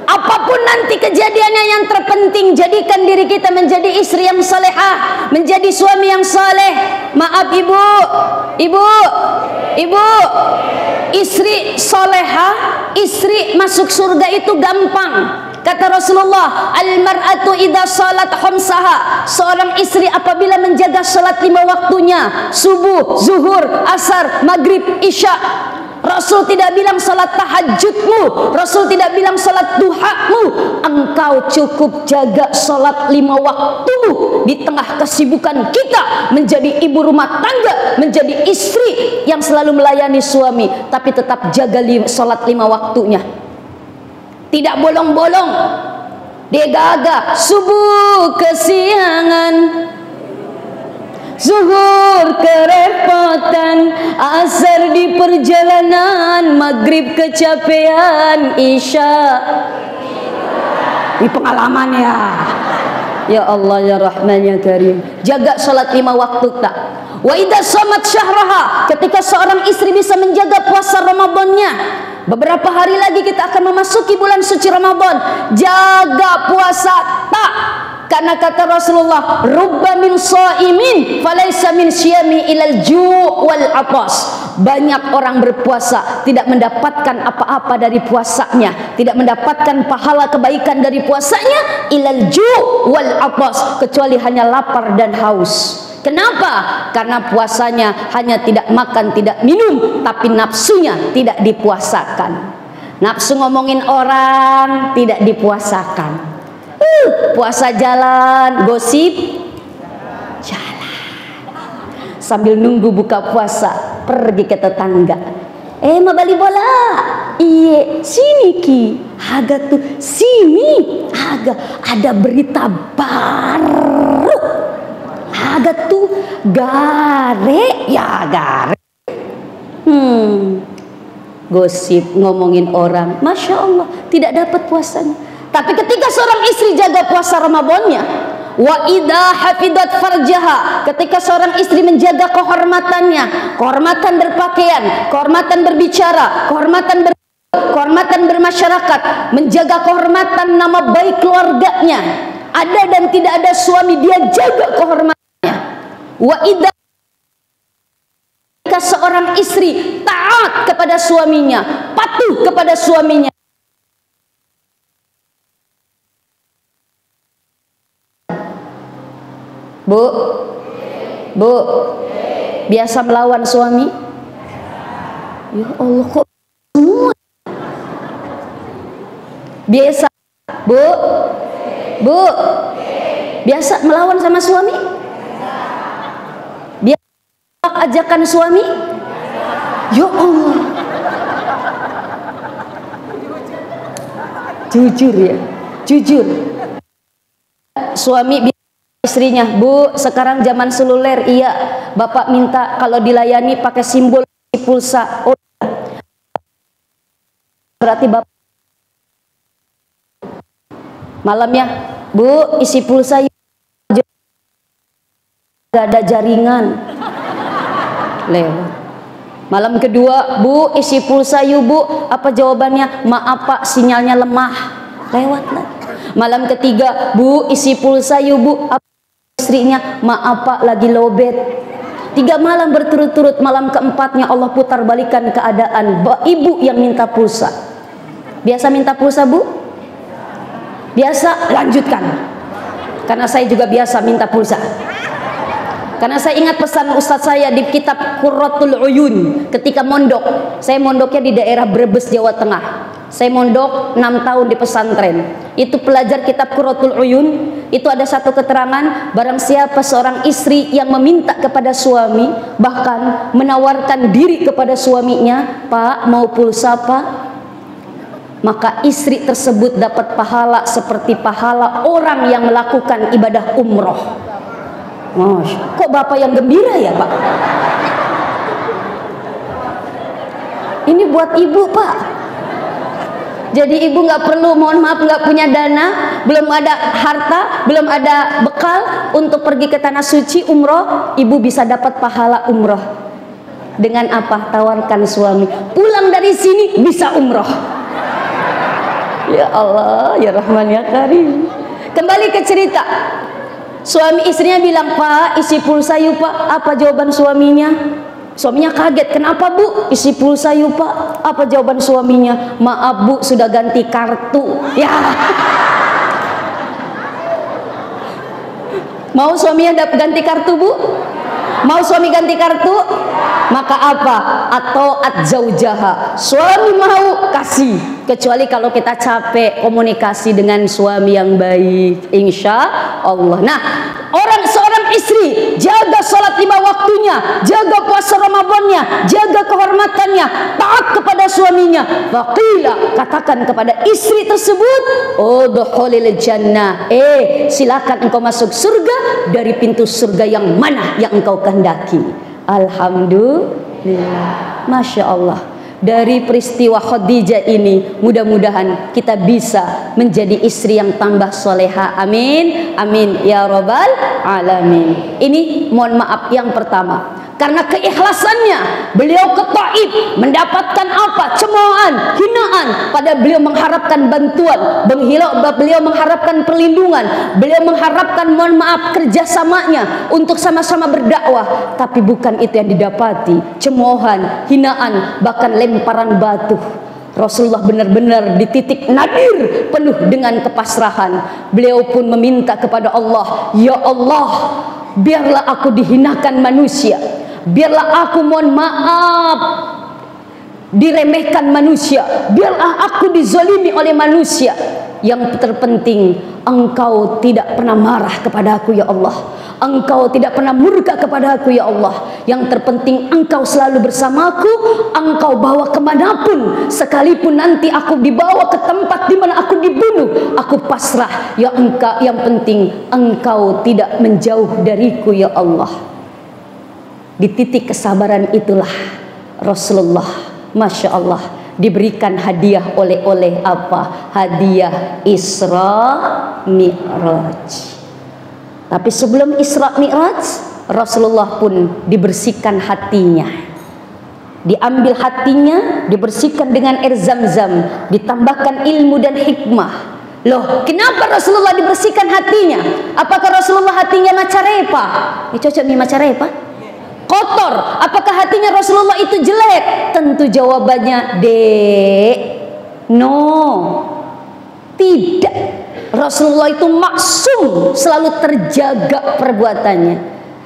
Speaker 1: Apapun nanti kejadiannya, yang terpenting jadikan diri kita menjadi istri yang salehah, menjadi suami yang saleh. Maaf ibu, istri salehah, istri masuk surga itu gampang. Kata Rasulullah, al-mar'atu idza salat khamsaha, seorang istri apabila menjaga salat 5 waktunya, subuh, zuhur, asar, maghrib, isya. Rasul tidak bilang salat tahajudmu, Rasul tidak bilang salat duhamu. Engkau cukup jaga salat 5 waktumu di tengah kesibukan kita menjadi ibu rumah tangga, menjadi istri yang selalu melayani suami, tapi tetap jaga salat 5 waktunya. Tidak bolong-bolong. Dia gagah subuh kesiangan, zuhur kerepotan, asar di perjalanan, maghrib kecapean, isya. Ini pengalaman ya. Ya Allah ya Rahman ya Karim. Jaga salat 5 waktu tak. Wa idza shamat syahraha, ketika seorang istri bisa menjaga puasa Ramadannya. Beberapa hari lagi kita akan memasuki bulan suci Ramadan. Jaga puasa tak. Karena kata Rasulullah, rubba min shaimin falaysa min syiyami ilal ju' wal atas. Banyak orang berpuasa tidak mendapatkan apa-apa dari puasanya, tidak mendapatkan pahala kebaikan dari puasanya, ilal ju' wal atas, kecuali hanya lapar dan haus. Kenapa? Karena puasanya hanya tidak makan, tidak minum, tapi nafsunya tidak dipuasakan. Nafsu ngomongin orang tidak dipuasakan. Puasa jalan, gosip jalan. Sambil nunggu buka puasa, pergi ke tetangga. Ma bali bola. Iye, sini ki. Haga tuh sini. Haga ada berita baru. Haga tuh gare, ya gare. Gosip ngomongin orang, masya Allah, tidak dapat puasanya. Tapi ketika seorang istri jaga puasa Ramadannya, wa idza hafidat farjaha, ketika seorang istri menjaga kehormatannya, kehormatan berpakaian, kehormatan berbicara, kehormatan bermasyarakat, menjaga kehormatan nama baik keluarganya, ada dan tidak ada suami, dia jaga kehormatannya. Wa idza, ketika seorang istri taat kepada suaminya, patuh kepada suaminya, Bu, biasa melawan suami? Ya Allah, kok semua biasa? Bu, biasa melawan sama suami? Biasa ajakan suami? Ya Allah, jujur ya, jujur. Suami istrinya, Bu, sekarang zaman seluler, iya, Bapak minta kalau dilayani pakai simbol pulsa. Oh, berarti Bapak malamnya, Bu, isi pulsa gak ada jaringan, lewat. Malam kedua, Bu, isi pulsa yuk Bu, apa jawabannya? Maaf Pak, sinyalnya lemah, lewat lah. Malam ketiga, Bu, isi pulsa yuk Bu, istrinya, maaf Pak, lagi lowbat. 3 malam berturut-turut, malam keempatnya Allah putar balikan keadaan, ibu yang minta pulsa. Biasa minta pulsa Bu? Biasa, lanjutkan. Karena saya juga biasa minta pulsa. Karena saya ingat pesan ustadz saya di kitab Qurratul Uyun ketika mondok. Saya mondoknya di daerah Brebes, Jawa Tengah. Saya mondok 6 tahun di pesantren. Itu pelajar kitab Qurratul Uyun. Itu ada satu keterangan, barang siapa seorang istri yang meminta kepada suami, bahkan menawarkan diri kepada suaminya, Pak, mau pulsa Pak, maka istri tersebut dapat pahala seperti pahala orang yang melakukan ibadah umroh. Kok Bapak yang gembira ya Pak? Ini buat ibu Pak. Jadi ibu nggak perlu, mohon maaf, nggak punya dana, belum ada harta, belum ada bekal untuk pergi ke tanah suci umroh, ibu bisa dapat pahala umroh. Dengan apa? Tawarkan suami, pulang dari sini bisa umroh. Ya Allah, ya Rahman ya Karim. Kembali ke cerita. Suami istrinya bilang, Pak, isi pulsa yuk Pak. Apa jawaban suaminya? Suaminya kaget, kenapa Bu? Isi pulsa yuk Pak. Apa jawaban suaminya? Maaf Bu, sudah ganti kartu. Ya. Mau suaminya ganti kartu Bu? Mau suami ganti kartu? Maka apa? Atau zaujaha. Suami mau kasih. Kecuali kalau kita capek komunikasi dengan suami yang baik, insya Allah. Nah, seorang istri jaga sholat 5 waktunya, jaga puasa Ramadannya, jaga kehormatannya, taat kepada suaminya. Faqila, katakan kepada istri tersebut, udkhulil jannah. Silakan engkau masuk surga dari pintu surga yang mana yang engkau kehendaki. Alhamdulillah, masya Allah. Dari peristiwa Khadijah ini, mudah-mudahan kita bisa menjadi istri yang tambah soleha. Amin, amin ya robbal alamin. Ini mohon maaf yang pertama, karena keikhlasannya beliau ke Taif, mendapatkan apa? Cemoohan, hinaan. Pada beliau mengharapkan bantuan, beliau mengharapkan perlindungan, beliau mengharapkan mohon maaf kerjasamanya untuk sama-sama berdakwah. Tapi bukan itu yang didapati. Cemoohan, hinaan, bahkan lemparan batu. Rasulullah benar-benar di titik nadir penuh dengan kepasrahan. Beliau pun meminta kepada Allah, ya Allah, biarlah aku dihinakan manusia, biarlah aku mohon maaf diremehkan manusia, biarlah aku dizalimi oleh manusia. Yang terpenting engkau tidak pernah marah kepada aku ya Allah, engkau tidak pernah murka kepada aku ya Allah. Yang terpenting engkau selalu bersamaku, engkau bawa kemanapun, sekalipun nanti aku dibawa ke tempat di mana aku dibunuh, aku pasrah ya engkau. Yang penting engkau tidak menjauh dariku ya Allah. Di titik kesabaran itulah Rasulullah, masya Allah, diberikan hadiah oleh apa? Hadiah Isra Mi'raj. Tapi sebelum Isra Mi'raj, Rasulullah pun dibersihkan hatinya. Diambil hatinya, dibersihkan dengan air zam-zam, ditambahkan ilmu dan hikmah. Loh, kenapa Rasulullah dibersihkan hatinya? Apakah Rasulullah hatinya macarepa? Ini cocok nih macarepa? Kotor. Apakah hatinya Rasulullah itu jelek? Tentu jawabannya no, tidak. Rasulullah itu maksum, selalu terjaga perbuatannya.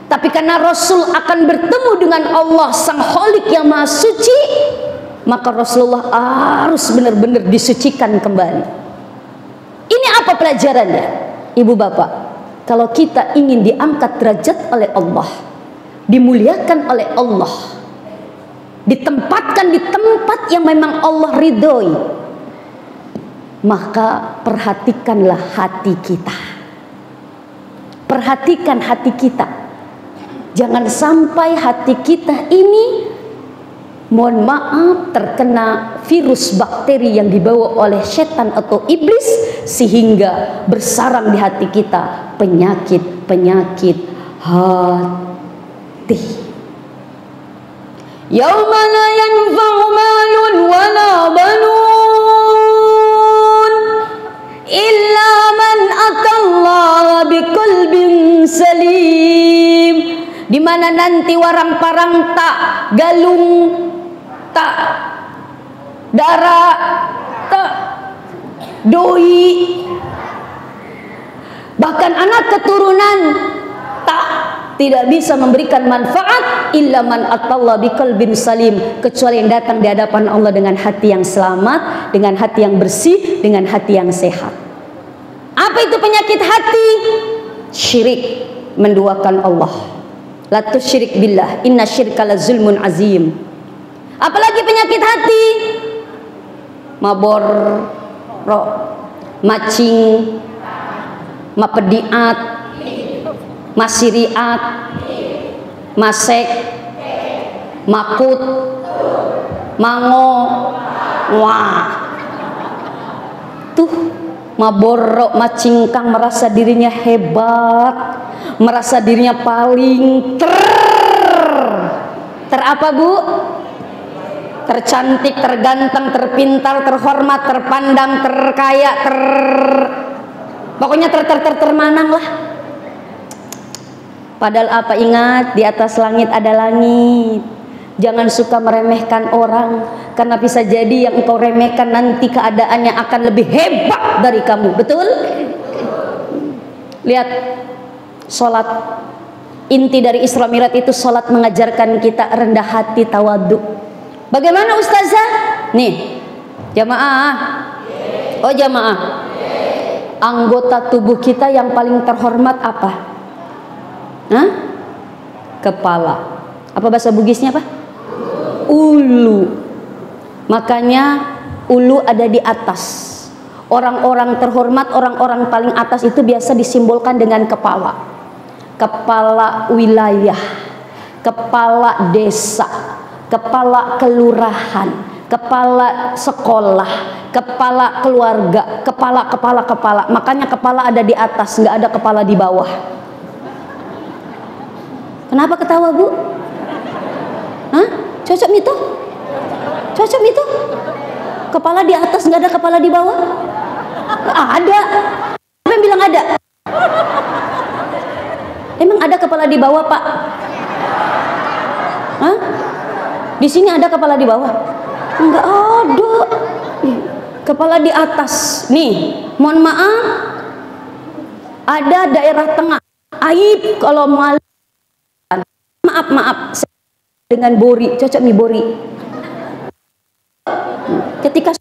Speaker 1: Tapi karena Rasul akan bertemu dengan Allah Sang Khalik yang Maha Suci, maka Rasulullah harus benar-benar disucikan kembali. Ini apa pelajarannya? Ibu bapak, kalau kita ingin diangkat derajat oleh Allah, dimuliakan oleh Allah, ditempatkan di tempat yang memang Allah ridhoi, maka perhatikanlah hati kita. Perhatikan hati kita. Jangan sampai hati kita ini, mohon maaf, terkena virus bakteri yang dibawa oleh setan atau iblis, sehingga bersarang di hati kita penyakit hati. Yauma la yanfa'u malun wala banun illa man atallaha biqalbin salim. Di mana nanti warang-parang tak, galung tak, darah tak, doi, bahkan anak keturunan tak, tidak bisa memberikan manfaat illa man atallaha biqalbin salim, kecuali yang datang di hadapan Allah dengan hati yang selamat, dengan hati yang bersih, dengan hati yang sehat. Apa itu penyakit hati? Syirik, menduakan Allah. La tusyrik billah, inna syirka la zulmun azim. Apalagi penyakit hati? Mabor, macing, mapediat, masiriat, masek, makut, mango, wah. Tuh mabor, macingkang, merasa dirinya hebat, merasa dirinya paling ter apa bu? Tercantik, terganteng, terpintar, terhormat, terpandang, terkaya, pokoknya termanang lah. Padahal apa? Ingat, di atas langit ada langit, Jangan suka meremehkan orang, karena bisa jadi yang engkau remehkan nanti keadaannya akan lebih hebat dari kamu. Betul? Lihat, sholat, inti dari Isra Mi'raj itu sholat mengajarkan kita rendah hati, tawadhu. Bagaimana ustazah? Nih, jamaah. Oh jamaah. Anggota tubuh kita yang paling terhormat apa? Hah? Kepala. Apa bahasa Bugisnya apa? Ulu. Makanya ulu ada di atas. Orang-orang terhormat, orang-orang paling atas itu biasa disimbolkan dengan kepala. Kepala wilayah, kepala desa, kepala kelurahan, kepala sekolah, kepala keluarga, kepala. Makanya kepala ada di atas, nggak ada kepala di bawah. Kenapa ketawa, Bu? Hah? Cocok itu? Cocok itu? Kepala di atas, nggak ada kepala di bawah? Ada. Siapa yang bilang ada? Emang ada kepala di bawah, Pak? Hah? Di sini ada kepala di bawah? Enggak ada. Kepala di atas. Nih, mohon maaf, ada daerah tengah. Aib kalau malu. Maaf. Dengan bori, cocok nih bori. Ketika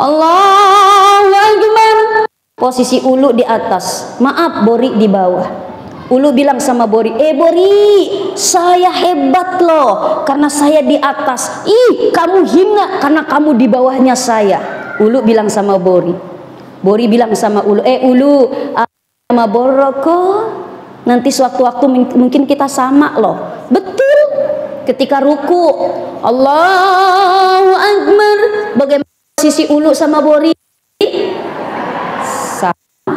Speaker 1: Allahu Akbar, posisi ulu di atas, maaf bori di bawah. Ulu bilang sama bori, bori, saya hebat loh karena saya di atas. Ih, kamu hina karena kamu di bawahnya saya. Ulu bilang sama bori. Bori bilang sama ulu, ulu, sama boroko, nanti suatu-waktu mungkin kita sama loh. Betul. Ketika ruku, Allahu Akbar, bagaimana posisi ulu sama bori? Sama.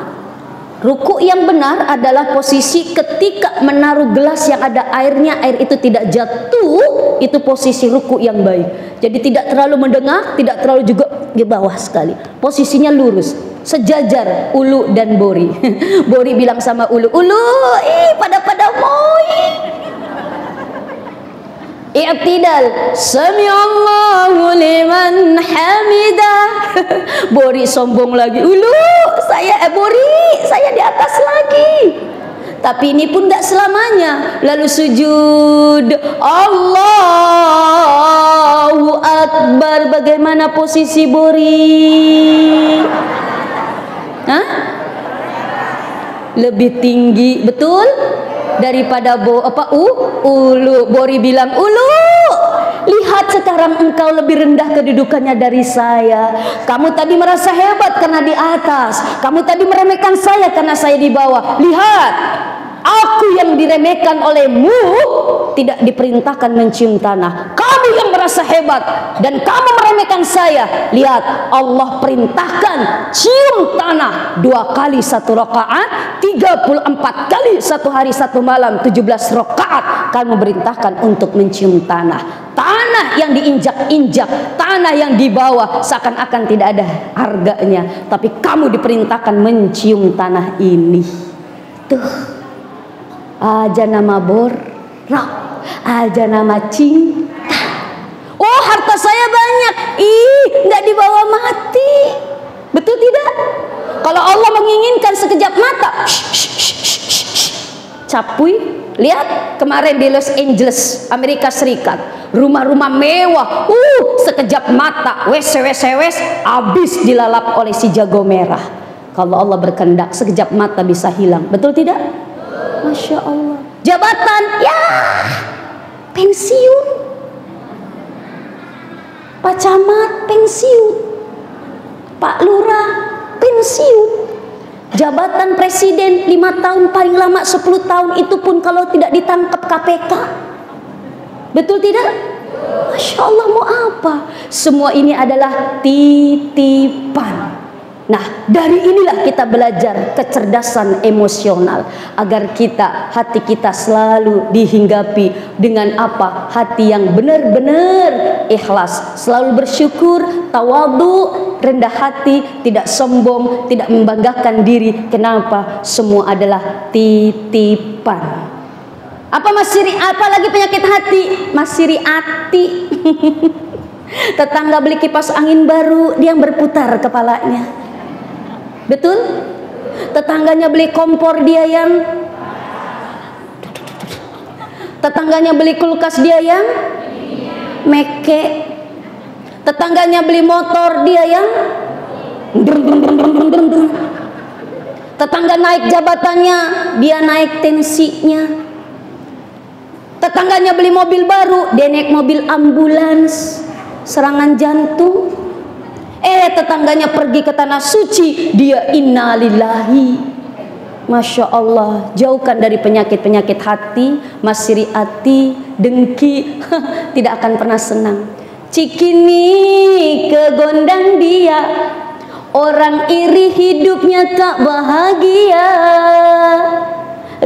Speaker 1: Ruku yang benar adalah posisi ketika menaruh gelas yang ada airnya, air itu tidak jatuh, itu posisi ruku yang baik. Jadi tidak terlalu mendengak, tidak terlalu juga di bawah sekali. Posisinya lurus, sejajar ulu dan bori. Bori bilang sama ulu, pada moi. I'tidal, sami'allahu liman hamidah. Bori sombong lagi, Bori, saya di atas lagi. Tapi ini pun gak selamanya. Lalu sujud, Allahu Akbar. Bagaimana posisi bori? Hah? Lebih tinggi, betul? Daripada ulu. Bori bilang, ulu, lihat sekarang engkau lebih rendah kedudukannya dari saya. Kamu tadi merasa hebat karena di atas. Kamu tadi meremehkan saya karena saya di bawah. Lihat, aku yang diremehkan olehmu tidak diperintahkan mencium tanah. Kamu yang merasa hebat dan kamu meremehkan saya. Lihat, Allah perintahkan cium tanah 2 kali 1 rakaat, 34 kali 1 hari 1 malam, 17 rakaat. Kamu perintahkan untuk mencium tanah. Tanah yang diinjak-injak, tanah yang dibawa seakan-akan tidak ada harganya, tapi kamu diperintahkan mencium tanah ini. Tuh, aja nama aja nama cinta. Oh, harta saya banyak, nggak dibawa mati. Betul tidak? Kalau Allah menginginkan sekejap mata, capuy. Lihat kemarin di Los Angeles, Amerika Serikat, rumah-rumah mewah, sekejap mata, wes habis dilalap oleh si jago merah. Kalau Allah berkehendak, sekejap mata bisa hilang. Betul tidak? Masya Allah. Jabatan, ya pensiun. Pak Camat pensiun, Pak Lurah pensiun. Jabatan presiden 5 tahun, paling lama 10 tahun, itu pun kalau tidak ditangkap KPK. Betul tidak? Masya Allah, mau apa? Semua ini adalah titipan. Nah, dari inilah kita belajar kecerdasan emosional, agar hati kita selalu dihinggapi dengan apa? Hati yang benar-benar ikhlas, selalu bersyukur, tawadhu, rendah hati, tidak sombong, tidak membanggakan diri. Kenapa? Semua adalah titipan. Apa lagi penyakit hati? Masih hati. Tetangga beli kipas angin baru, dia yang berputar kepalanya. Betul? Tetangganya beli kompor, dia yang tetangganya beli kulkas, dia yang meke. Tetangganya beli motor, dia yang tetangga naik jabatannya, dia naik tensinya. Tetangganya beli mobil baru, dia naik mobil ambulans, serangan jantung. Tetangganya pergi ke tanah suci, dia innalillahi. Masya Allah, jauhkan dari penyakit-penyakit hati, masiri hati, dengki. Tidak akan pernah senang. Cikini kegondang dia, orang iri hidupnya tak bahagia.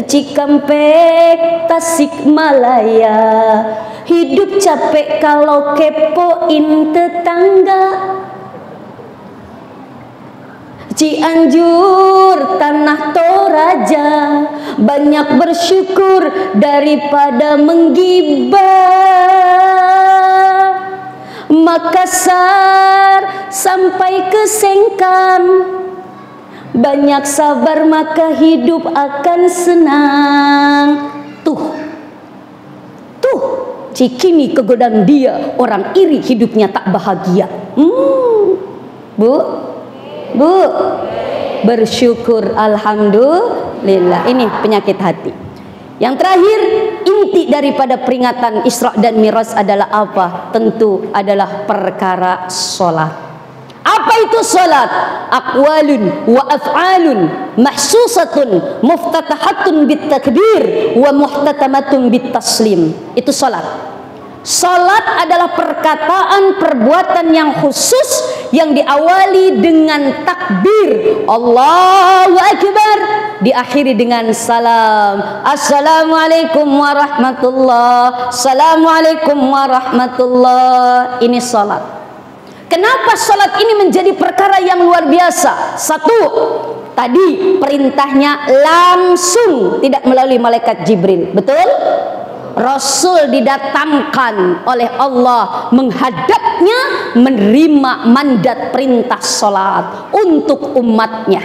Speaker 1: Cikampek Tasikmalaya, hidup capek kalau kepoin tetangga. Cianjur tanah Toraja, banyak bersyukur daripada menggibah. Makassar sampai ke Sengkang, banyak sabar maka hidup akan senang. Tuh Cikini kegodaan dia, orang iri hidupnya tak bahagia. Bu, bersyukur alhamdulillah. Ini penyakit hati. Yang terakhir, inti daripada peringatan Isra dan Mi'raj adalah apa? Tentu adalah perkara sholat. Apa itu sholat? Aqwalun wa af'alun mahsusatun muftatahatun bitakbir wa muhtatamatun bitaslim. Itu sholat. Sholat adalah perkataan, perbuatan yang khusus yang diawali dengan takbir Allahu Akbar, diakhiri dengan salam. Assalamualaikum warahmatullah, assalamualaikum warahmatullah. Ini sholat. Kenapa sholat ini menjadi perkara yang luar biasa? Satu, tadi perintahnya langsung, tidak melalui malaikat Jibril. Betul? Rasul didatangkan oleh Allah menghadapnya, menerima mandat perintah sholat untuk umatnya.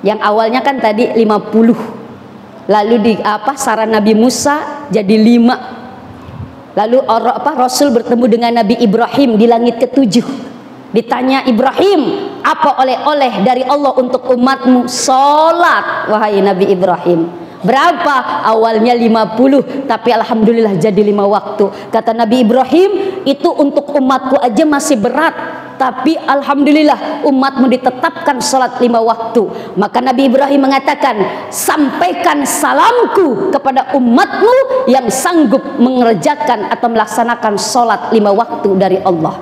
Speaker 1: Yang awalnya kan tadi 50, lalu saran Nabi Musa jadi 5. Lalu Rasul bertemu dengan Nabi Ibrahim di langit ke-7. Ditanya Ibrahim, apa oleh-oleh dari Allah untuk umatmu? Sholat, wahai Nabi Ibrahim. Berapa? Awalnya 50, tapi alhamdulillah jadi 5 waktu. Kata Nabi Ibrahim, itu untuk umatku aja masih berat, tapi alhamdulillah umatmu ditetapkan salat 5 waktu. Maka Nabi Ibrahim mengatakan, sampaikan salamku kepada umatmu yang sanggup mengerjakan atau melaksanakan salat 5 waktu dari Allah.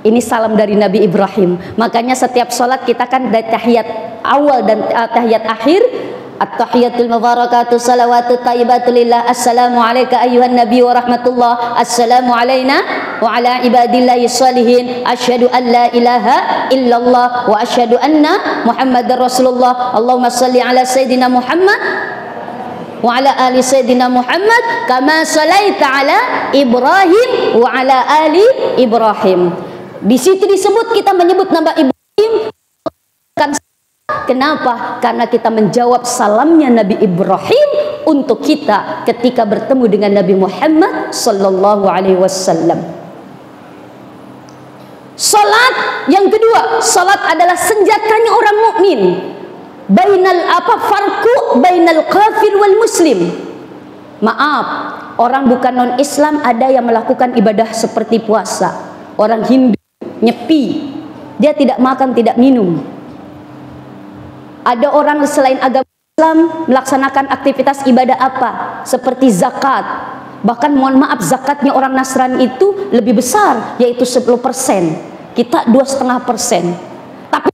Speaker 1: Ini salam dari Nabi Ibrahim. Makanya setiap salat kita kan dari tahiyat awal dan tahiyat akhir, at-tahiyatul mubarakatuh salawatut thayyibatu lillah, assalamu alayka ayyuhan nabi wa rahmatullah, assalamu alayna wa ala ibadillahi salihin, asyhadu an la ilaha illallah wa asyhadu anna muhammadar rasulullah, Allahumma salli ala sayyidina Muhammad wa ala ali sayyidina Muhammad kama salaita ala Ibrahim wa ala ali Ibrahim. Di situ disebut kita menyebut nama Ibrahim. Kenapa? Karena kita menjawab salamnya Nabi Ibrahim untuk kita ketika bertemu dengan Nabi Muhammad sallallahu alaihi wasallam. Salat yang kedua, salat adalah senjatanya orang mukmin. Farqu bainal kafir wal muslim. Maaf, orang bukan non Islam ada yang melakukan ibadah seperti puasa. Orang Hindu nyepi, dia tidak makan, tidak minum. Ada orang selain agama Islam melaksanakan aktivitas ibadah apa? Seperti zakat. Bahkan mohon maaf, zakatnya orang Nasrani itu lebih besar, yaitu 10%. Kita 2,5%. Tapi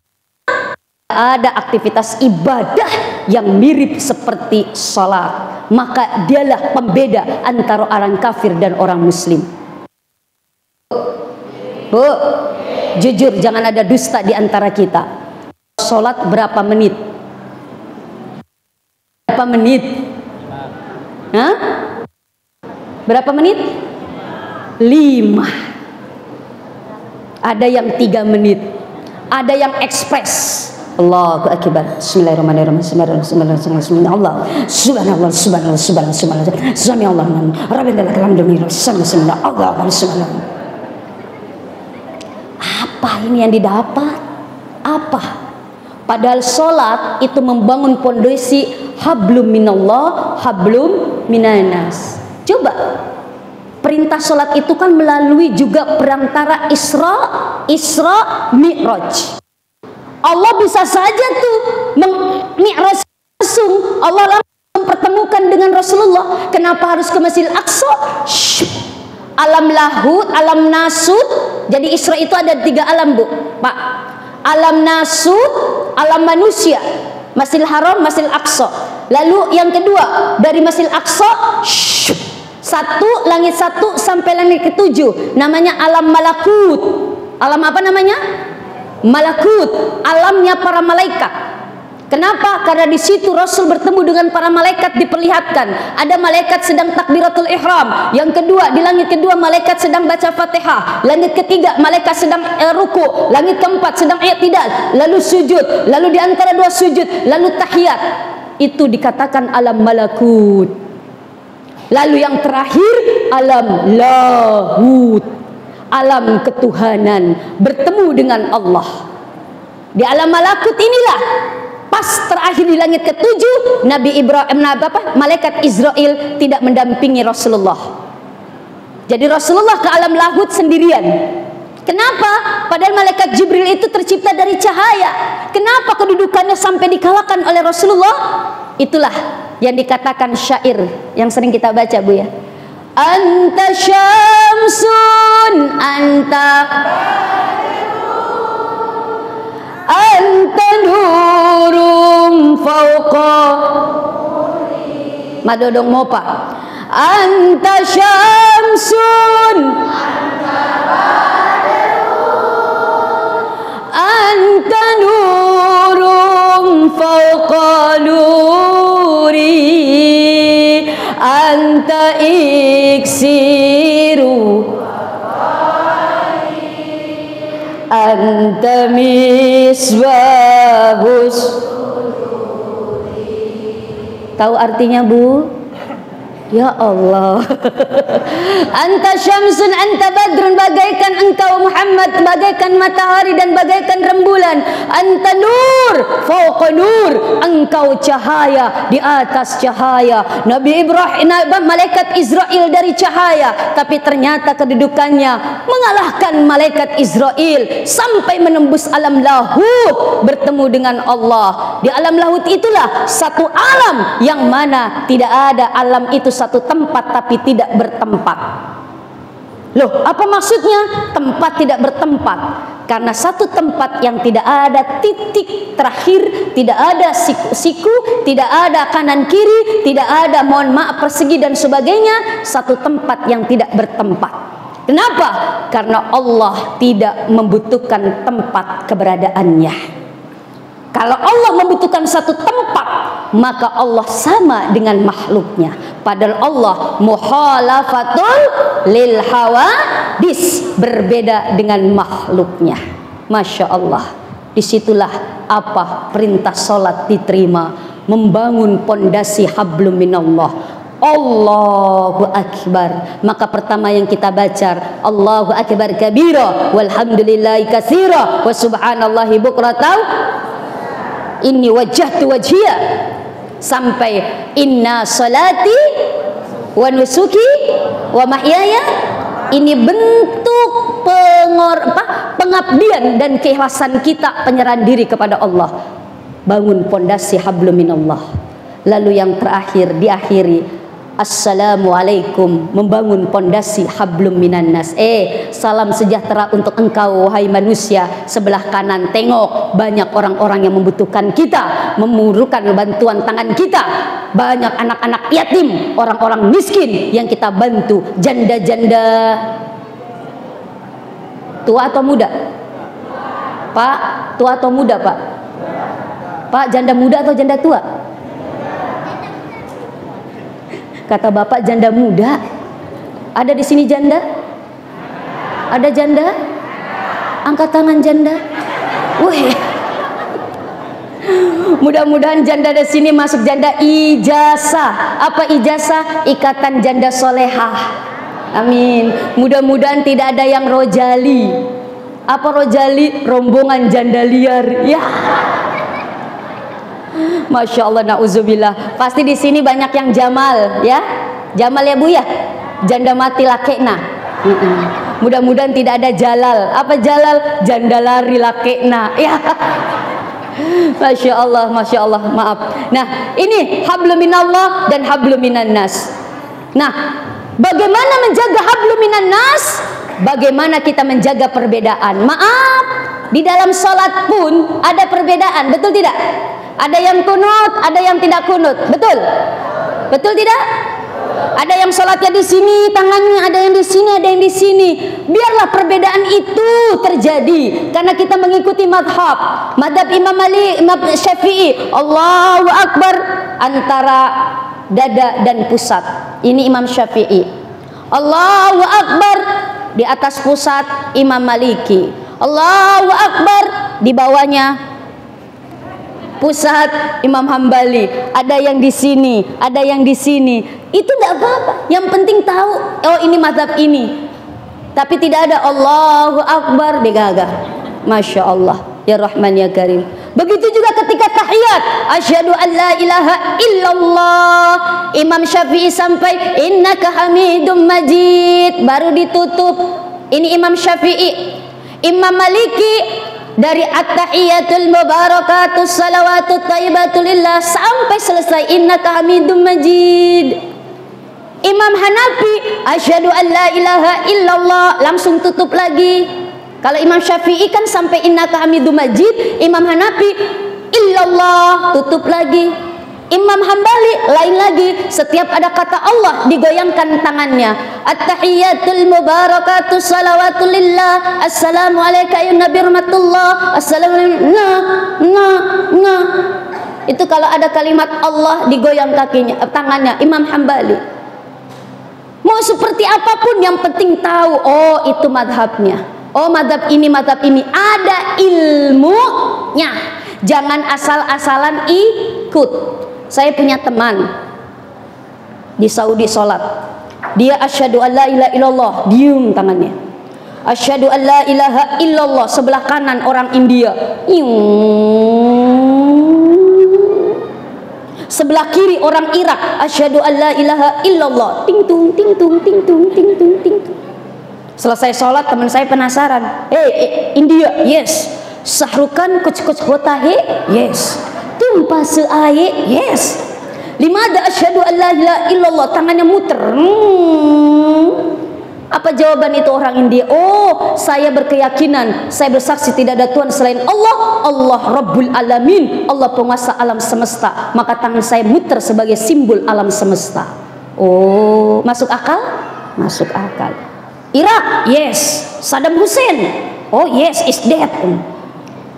Speaker 1: ada aktivitas ibadah yang mirip seperti sholat. Maka dialah pembeda antara orang kafir dan orang muslim. Bu, jujur jangan ada dusta di antara kita. Sholat berapa menit? Berapa menit? Hah? Berapa menit? 5. Ada yang 3 menit. Ada yang ekspres. Allahu akbar. Bismillahirrahmanirrahim. Subhanallah, subhanallah, subhanallah, subhanallah. Subhanallah. Rabbana lakal hamdu subhanallah. Apa ini yang didapat? Apa? Padahal sholat itu membangun pondasi hablum minallah, hablum minanas. Coba, perintah sholat itu kan melalui juga perantara Isra Mi'raj. Allah bisa saja tuh mi'raj langsung, Allah langsung mempertemukan dengan Rasulullah. Kenapa harus ke Masjidil Aqsa? Alam lahut, alam nasut. Jadi Isra itu ada 3 alam, Bu, Pak. Alam nasut, alam manusia, Masjidil Haram, Masjidil Aqsa. Lalu yang kedua, dari Masjidil Aqsa langit 1 sampai langit ke-7 namanya alam malakut. Alam apa namanya? Malakut, alamnya para malaikat. Kenapa? Karena di situ Rasul bertemu dengan para malaikat, diperlihatkan. Ada malaikat sedang takbiratul ihram. Yang kedua, di langit kedua malaikat sedang baca Fatihah. Langit ketiga malaikat sedang ruku. Langit keempat sedang i'tidal. Lalu sujud. Lalu di antara 2 sujud, lalu tahiyat. Itu dikatakan alam malakut. Lalu yang terakhir alam lahut, alam ketuhanan, bertemu dengan Allah. Di alam malakut inilah pas terakhir di langit ke-7 malaikat Israel tidak mendampingi Rasulullah. Jadi Rasulullah ke alam lahut sendirian. Kenapa? Padahal malaikat Jibril itu tercipta dari cahaya. Kenapa kedudukannya sampai dikalahkan oleh Rasulullah? Itulah yang dikatakan syair yang sering kita baca, Bu, ya. Anta syamsun anta nurum fauqa madodong mopa. Anta syamsun anta nurum fauqa nuri anta iksiru anta misbahus. Tahu artinya, Bu? Ya Allah. Anta syamsun anta badrun, bagaikan engkau Muhammad, bagaikan matahari dan bagaikan rembulan. Anta nur fauqa nur, engkau cahaya di atas cahaya. Nabi Ibrahim, malaikat Israel dari cahaya, tapi ternyata kedudukannya mengalahkan malaikat Israel sampai menembus alam lahut, bertemu dengan Allah. Di alam lahut itulah satu alam yang mana tidak ada alam itu satu tempat tapi tidak bertempat. Loh, apa maksudnya tempat tidak bertempat? Karena satu tempat yang tidak ada titik terakhir, tidak ada siku, tidak ada kanan kiri, tidak ada mohon maaf persegi dan sebagainya, satu tempat yang tidak bertempat. Kenapa? Karena Allah tidak membutuhkan tempat keberadaannya. Kalau Allah membutuhkan satu tempat, maka Allah sama dengan makhluknya. Padahal Allah mukhalafatul lil hawadis, berbeda dengan makhluknya. Masya Allah. Disitulah apa perintah sholat diterima, membangun pondasi hablum minallah. Allahu Akbar. Maka pertama yang kita baca, Allahu Akbar kabira walhamdulillahi katsira wa subhanallahi bukratan inni wajjahtu wajhiya, sampai inna salati wa nusuki wa mahyaya. Ini bentuk pengabdian dan keikhlasan kita, penyerahan diri kepada Allah. Bangun pondasi hablum minallah. Lalu yang terakhir diakhiri Assalamualaikum, membangun pondasi hablum minannas. Salam sejahtera untuk engkau wahai manusia. Sebelah kanan tengok, banyak orang-orang yang membutuhkan kita, memerlukan bantuan tangan kita. Banyak anak-anak yatim, orang-orang miskin yang kita bantu, janda-janda. Tua atau muda? Pak, tua atau muda, Pak? Pak, janda muda atau janda tua? Kata bapak janda muda. Ada di sini janda? Ada janda? Angkat tangan janda. Wih. Mudah-mudahan janda di sini masuk janda ijazah. Apa ijazah? Ikatan Janda Solehah. Amin. Mudah-mudahan tidak ada yang rojali. Apa rojali? Rombongan janda liar. Ya. Masya Allah, nauzubillah. Pasti di sini banyak yang jamal, ya. Jamal ya Bu ya. Janda mati lakekna. Mudah-mudahan tidak ada jalal. Apa jalal? Janda lari lakekna. Ya. Masya Allah, Masya Allah. Maaf. Nah, ini hablum minallah dan hablum minan nas. Nah, bagaimana menjaga hablum minan nas? Bagaimana kita menjaga perbedaan? Maaf, di dalam sholat pun ada perbedaan, betul tidak? Ada yang kunut, ada yang tidak kunut, betul? Betul tidak? Ada yang sholatnya di sini, tangannya ada yang di sini, ada yang di sini. Biarlah perbedaan itu terjadi, karena kita mengikuti madhab Imam Malik, Imam Syafi'i. Allahu Akbar antara dada dan pusat. Ini Imam Syafi'i. Allahu Akbar di atas pusat Imam Maliki. Allahu Akbar di bawahnya pusat Imam Hambali. Ada yang di sini, ada yang di sini. Itu tidak apa-apa. Yang penting tahu, oh ini mazhab ini. Tapi tidak ada Allahu Akbar begagah. Masya Allah, ya Rahman ya Karim. Begitu juga ketika tahiyat, asyhadu an la ilaha illallah. Imam Syafi'i sampai innaka hamidum majid, baru ditutup. Ini Imam Syafi'i. Imam Maliki dari at-tahiyatul mubarakatus salawatut thayyibatul lillah sampai selesai innaka hamidum majid. Imam Hanafi asyhadu an la ilaha illallah, langsung tutup lagi. Kalau Imam Syafi'i kan sampai innaka hamidum majid, Imam Hanafi illallah, tutup lagi. Imam Hambali lain lagi, setiap ada kata Allah digoyangkan tangannya. At-tahiyatul mubarakatus salawatul lillah, assalamu alayka ya nabi rahmatullah, assalamu nah. Itu kalau ada kalimat Allah digoyang kakinya, tangannya Imam Hambali. Mau seperti apapun yang penting tahu, oh itu madhabnya, oh madhab ini ada ilmunya. Jangan asal-asalan ikut. Saya punya teman di Saudi sholat, dia asyhadu an la ilaha illallah, diem tangannya. Asyhadu an la ilaha illallah, sebelah kanan orang India, sebelah kiri orang Irak, asyhadu an la ilaha illallah, ting tung ting tung ting tung ting tung ting tung. Selesai sholat teman saya penasaran, India, yes. Sahrukan kuch hota hai, yes. Tumpah seaye, yes. Limada asyhadu an la ilaha illallah, tangannya muter. Apa jawaban itu orang India? Oh, saya berkeyakinan, saya bersaksi tidak ada Tuhan selain Allah. Allah Rabbul Alamin, Allah penguasa alam semesta. Maka tangan saya muter sebagai simbol alam semesta. Oh, masuk akal? Masuk akal. Irak, yes. Saddam Hussein, oh yes, is dead.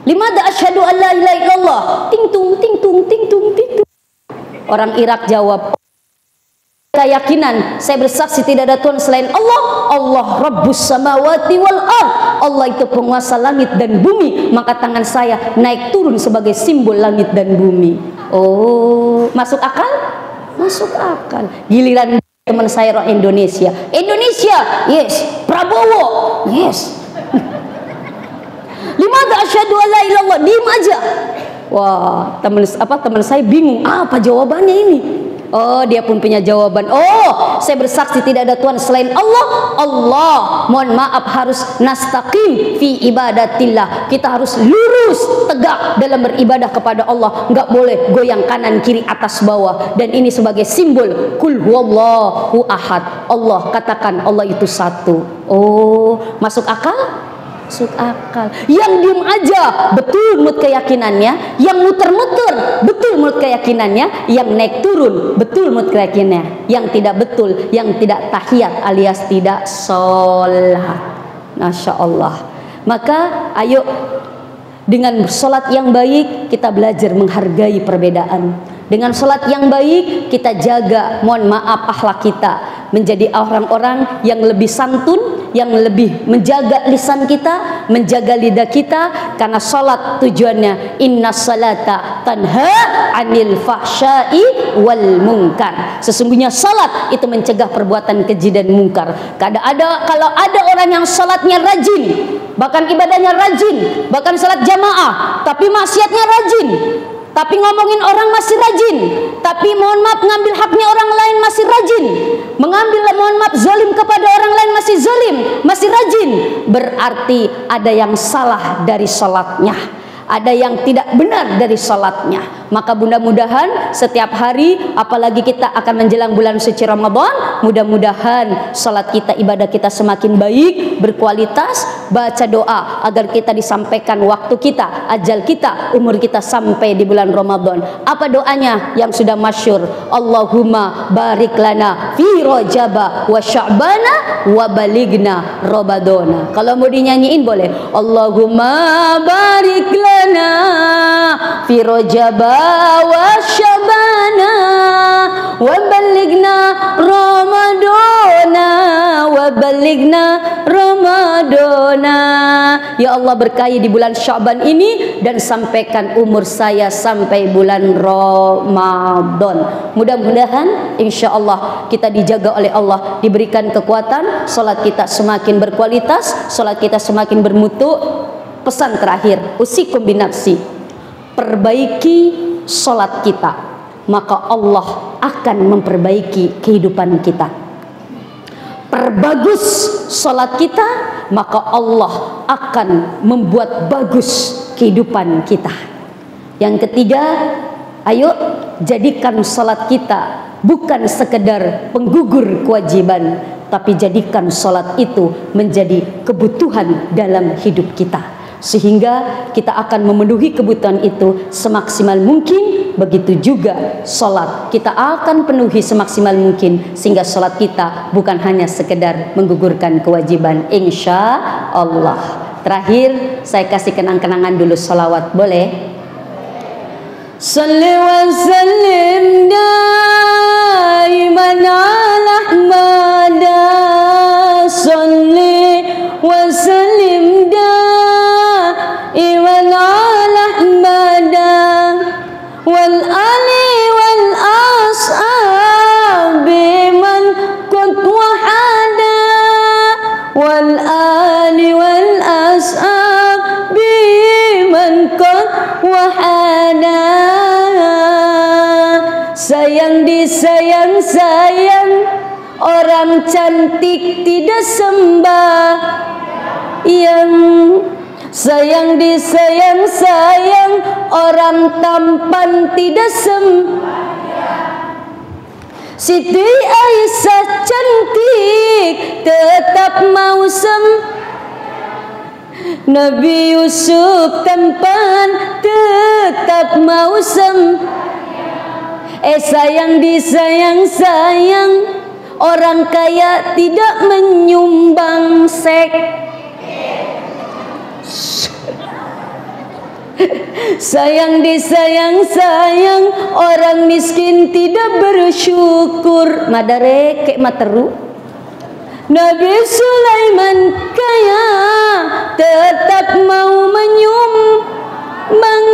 Speaker 1: Limada asyhadu an la ilaha illallah, ting tung ting tung ting tung ting tung. Orang Irak jawab, keyakinan saya bersaksi tidak ada Tuhan selain Allah. Allah Rabbus samawati wal ard, Allah itu penguasa langit dan bumi. Maka tangan saya naik turun sebagai simbol langit dan bumi. Oh, masuk akal? Masuk akal. Giliran teman saya orang Indonesia, yes. Prabowo, yes. Limada asyhadu an la ilaha illallah, diam aja. Wah, teman saya bingung, apa jawabannya ini? Oh, dia pun punya jawaban. Oh, saya bersaksi tidak ada Tuhan selain Allah. Allah, mohon maaf, harus nastaqim fi ibadatillah. Kita harus lurus, tegak dalam beribadah kepada Allah. Enggak boleh goyang kanan kiri atas bawah. Dan ini sebagai simbol kul huwallahu ahad. Allah, katakan Allah itu satu. Oh, masuk akal? Masuk akal. Yang diem aja betul menurut keyakinannya, yang muter-muter betul menurut keyakinannya, yang naik turun betul menurut keyakinannya, yang tidak betul, yang tidak tahiyat alias tidak sholat. Masya Allah. Maka ayo dengan sholat yang baik kita belajar menghargai perbedaan. Dengan sholat yang baik kita jaga, mohon maaf, akhlak kita menjadi orang-orang yang lebih santun, yang lebih menjaga lisan kita, menjaga lidah kita, karena sholat tujuannya inna salata tanha anil fahsyai wal munkar. Sesungguhnya sholat itu mencegah perbuatan keji dan mungkar. Kalau ada orang yang sholatnya rajin, bahkan ibadahnya rajin, bahkan sholat jamaah, tapi maksiatnya rajin, tapi ngomongin orang masih rajin, tapi mohon maaf ngambil haknya orang lain masih rajin, mengambil mohon maaf zalim kepada orang lain masih zalim, masih rajin, berarti ada yang salah dari sholatnya, ada yang tidak benar dari sholatnya. Maka mudah-mudahan setiap hari, apalagi kita akan menjelang bulan suci Ramadan, mudah-mudahan sholat kita, ibadah kita semakin baik, berkualitas, baca doa agar kita disampaikan waktu kita, ajal kita, umur kita sampai di bulan Ramadan. Apa doanya yang sudah masyhur? Allahumma barik lana fi Rajaba wa Sya'bana wa baligna Ramadana. Kalau mau dinyanyiin boleh. Allahumma barik lana fi Rajaba wa Sya'bana wa baligna Ramadana wa baligna Ramadana. Ya Allah, berkahi di bulan Sya'ban ini dan sampaikan umur saya sampai bulan Ramadan. Mudah-mudahan insya Allah kita dijaga oleh Allah, diberikan kekuatan, salat kita semakin berkualitas, salat kita semakin bermutu. Pesan terakhir, usikum binafsi, perbaiki salat kita, maka Allah akan memperbaiki kehidupan kita. Perbagus salat kita, maka Allah akan membuat bagus kehidupan kita. Yang ketiga, ayo jadikan salat kita bukan sekedar penggugur kewajiban, tapi jadikan salat itu menjadi kebutuhan dalam hidup kita, sehingga kita akan memenuhi kebutuhan itu semaksimal mungkin. Begitu juga sholat kita akan penuhi semaksimal mungkin, sehingga sholat kita bukan hanya sekedar menggugurkan kewajiban, insya Allah. Terakhir saya kasih kenang-kenangan dulu sholawat, boleh? Salli wa sallim daiman ala Ahmada, salli wa sallim daiman ala Ahmada wal ali wal ashabi man qad wahada, wal ali wal ashabi man qad wahada. Sayang disayang-sayang, orang cantik tidak sembah, yang sayang disayang-sayang, orang tampan tidak Siti Aisyah cantik tetap mau Nabi Yusuf tampan tetap mau sayang disayang-sayang, orang kaya tidak menyumbang sayang disayang-sayang, orang miskin tidak bersyukur. Madare kek materu. Nabi Sulaiman kaya tetap mau menyumbang,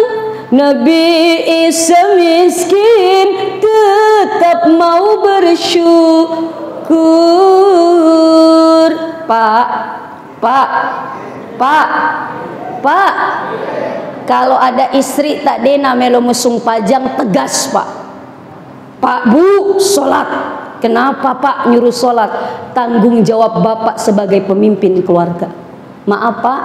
Speaker 1: Nabi Isa miskin tetap mau bersyukur. Pak, kalau ada istri tak dena melo musung pajang, tegas Pak. Pak Bu, sholat. Kenapa Pak nyuruh sholat? Tanggung jawab Bapak sebagai pemimpin keluarga. Maaf Pak,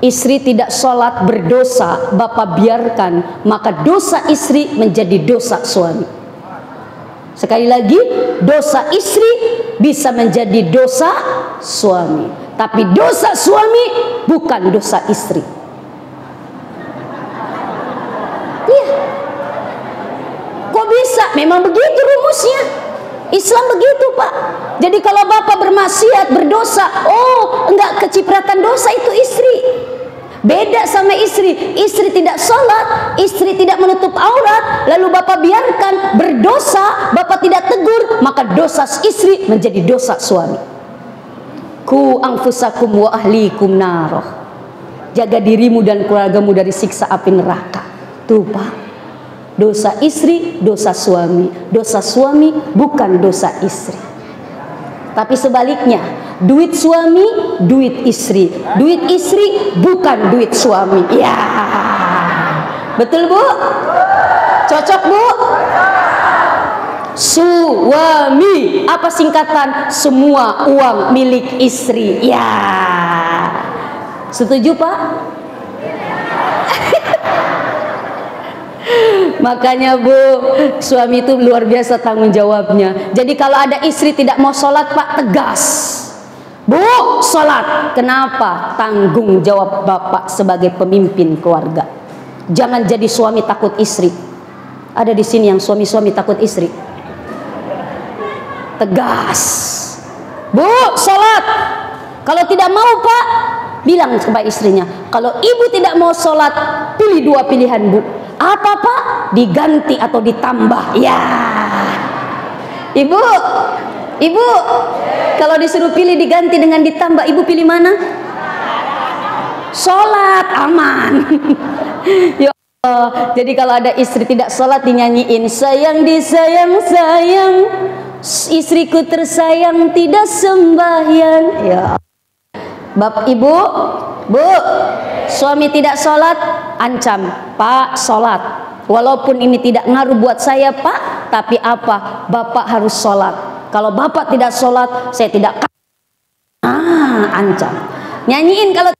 Speaker 1: istri tidak sholat berdosa, Bapak biarkan, maka dosa istri menjadi dosa suami. Sekali lagi, dosa istri bisa menjadi dosa suami, tapi dosa suami bukan dosa istri. Iya. Kok bisa? Memang begitu rumusnya. Islam begitu Pak. Jadi kalau Bapak bermaksiat, berdosa, oh enggak kecipratan dosa itu istri. Beda sama istri. Istri tidak sholat, istri tidak menutup aurat, lalu bapak biarkan berdosa, bapak tidak tegur, maka dosa istri menjadi dosa suami. Ku anfusakum wa ahlikum naroh. Jaga dirimu dan keluargamu dari siksa api neraka. Tuh Pak, dosa istri, dosa suami. Dosa suami bukan dosa istri. Tapi sebaliknya, duit suami, duit istri. Duit istri bukan duit suami. Ya, betul Bu? Cocok Bu? Suami, apa singkatan? Semua uang milik istri. Ya, setuju Pak? Makanya Bu, suami itu luar biasa tanggung jawabnya. Jadi kalau ada istri tidak mau sholat Pak, tegas. Bu, sholat. Kenapa? Tanggung jawab bapak sebagai pemimpin keluarga. Jangan jadi suami takut istri. Ada di sini yang suami-suami takut istri. Tegas. Bu, sholat. Kalau tidak mau Pak, bilang kepada istrinya, kalau ibu tidak mau sholat, pilih dua pilihan Bu. Apa Pak? Diganti atau ditambah? Ya. Ibu, ibu, kalau disuruh pilih diganti dengan ditambah, ibu pilih mana? Sholat, aman. Ya Allah. Jadi kalau ada istri tidak sholat dinyanyiin, sayang disayang sayang, istriku tersayang tidak sembahyang. Ya. Bapak ibu, Bu, suami tidak sholat, ancam, Pak sholat. Walaupun ini tidak ngaruh buat saya Pak, tapi apa? Bapak harus sholat. Kalau bapak tidak sholat, saya tidak. Ancam. Nyanyiin kalau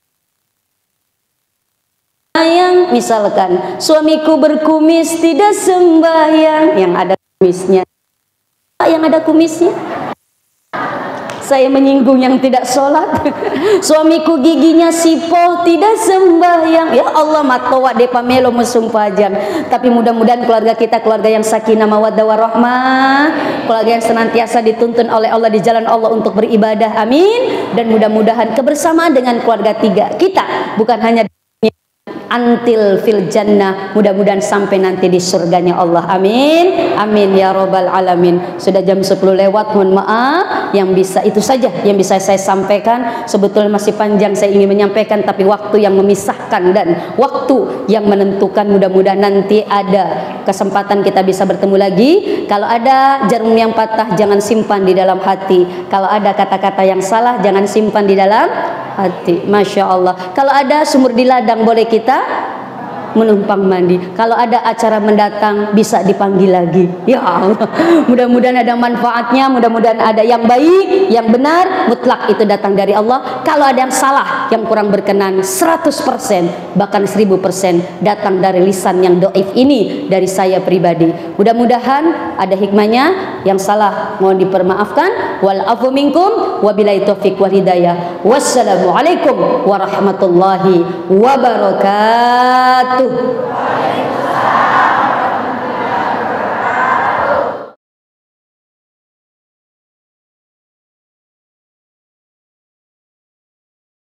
Speaker 1: sayang, misalkan suamiku berkumis tidak sembahyang, yang ada kumisnya. Yang ada kumisnya. Saya menyinggung yang tidak sholat. Suamiku giginya sipoh tidak sembahyang. Ya Allah, matowa depa melo musumpajang. Tapi mudah-mudahan keluarga kita keluarga yang sakinah mawaddah warahmah, keluarga yang senantiasa dituntun oleh Allah di jalan Allah untuk beribadah. Amin. Dan mudah-mudahan kebersamaan dengan keluarga kita bukan hanya antil fil jannah, mudah-mudahan sampai nanti di surganya Allah. Amin, amin ya robbal alamin. Sudah jam 10 lewat, mohon maaf. Yang bisa itu saja yang bisa saya sampaikan. Sebetulnya masih panjang saya ingin menyampaikan, tapi waktu yang memisahkan dan waktu yang menentukan. Mudah-mudahan nanti ada kesempatan kita bisa bertemu lagi. Kalau ada jarum yang patah, jangan simpan di dalam hati. Kalau ada kata-kata yang salah, jangan simpan di dalam hati. Masya Allah. Kalau ada sumur di ladang, boleh kita menumpang mandi. Kalau ada acara mendatang, bisa dipanggil lagi. Ya Allah, mudah-mudahan ada manfaatnya, mudah-mudahan ada yang baik, yang benar, mutlak itu datang dari Allah. Kalau ada yang salah, yang kurang berkenan, 100%, bahkan 1000% datang dari lisan yang doif ini, dari saya pribadi. Mudah-mudahan ada hikmahnya. Yang salah mohon dipermaafkan. Wal afu minkum wabillahi taufiq wal hidayah. Wassalamualaikum warahmatullahi wabarakatuh.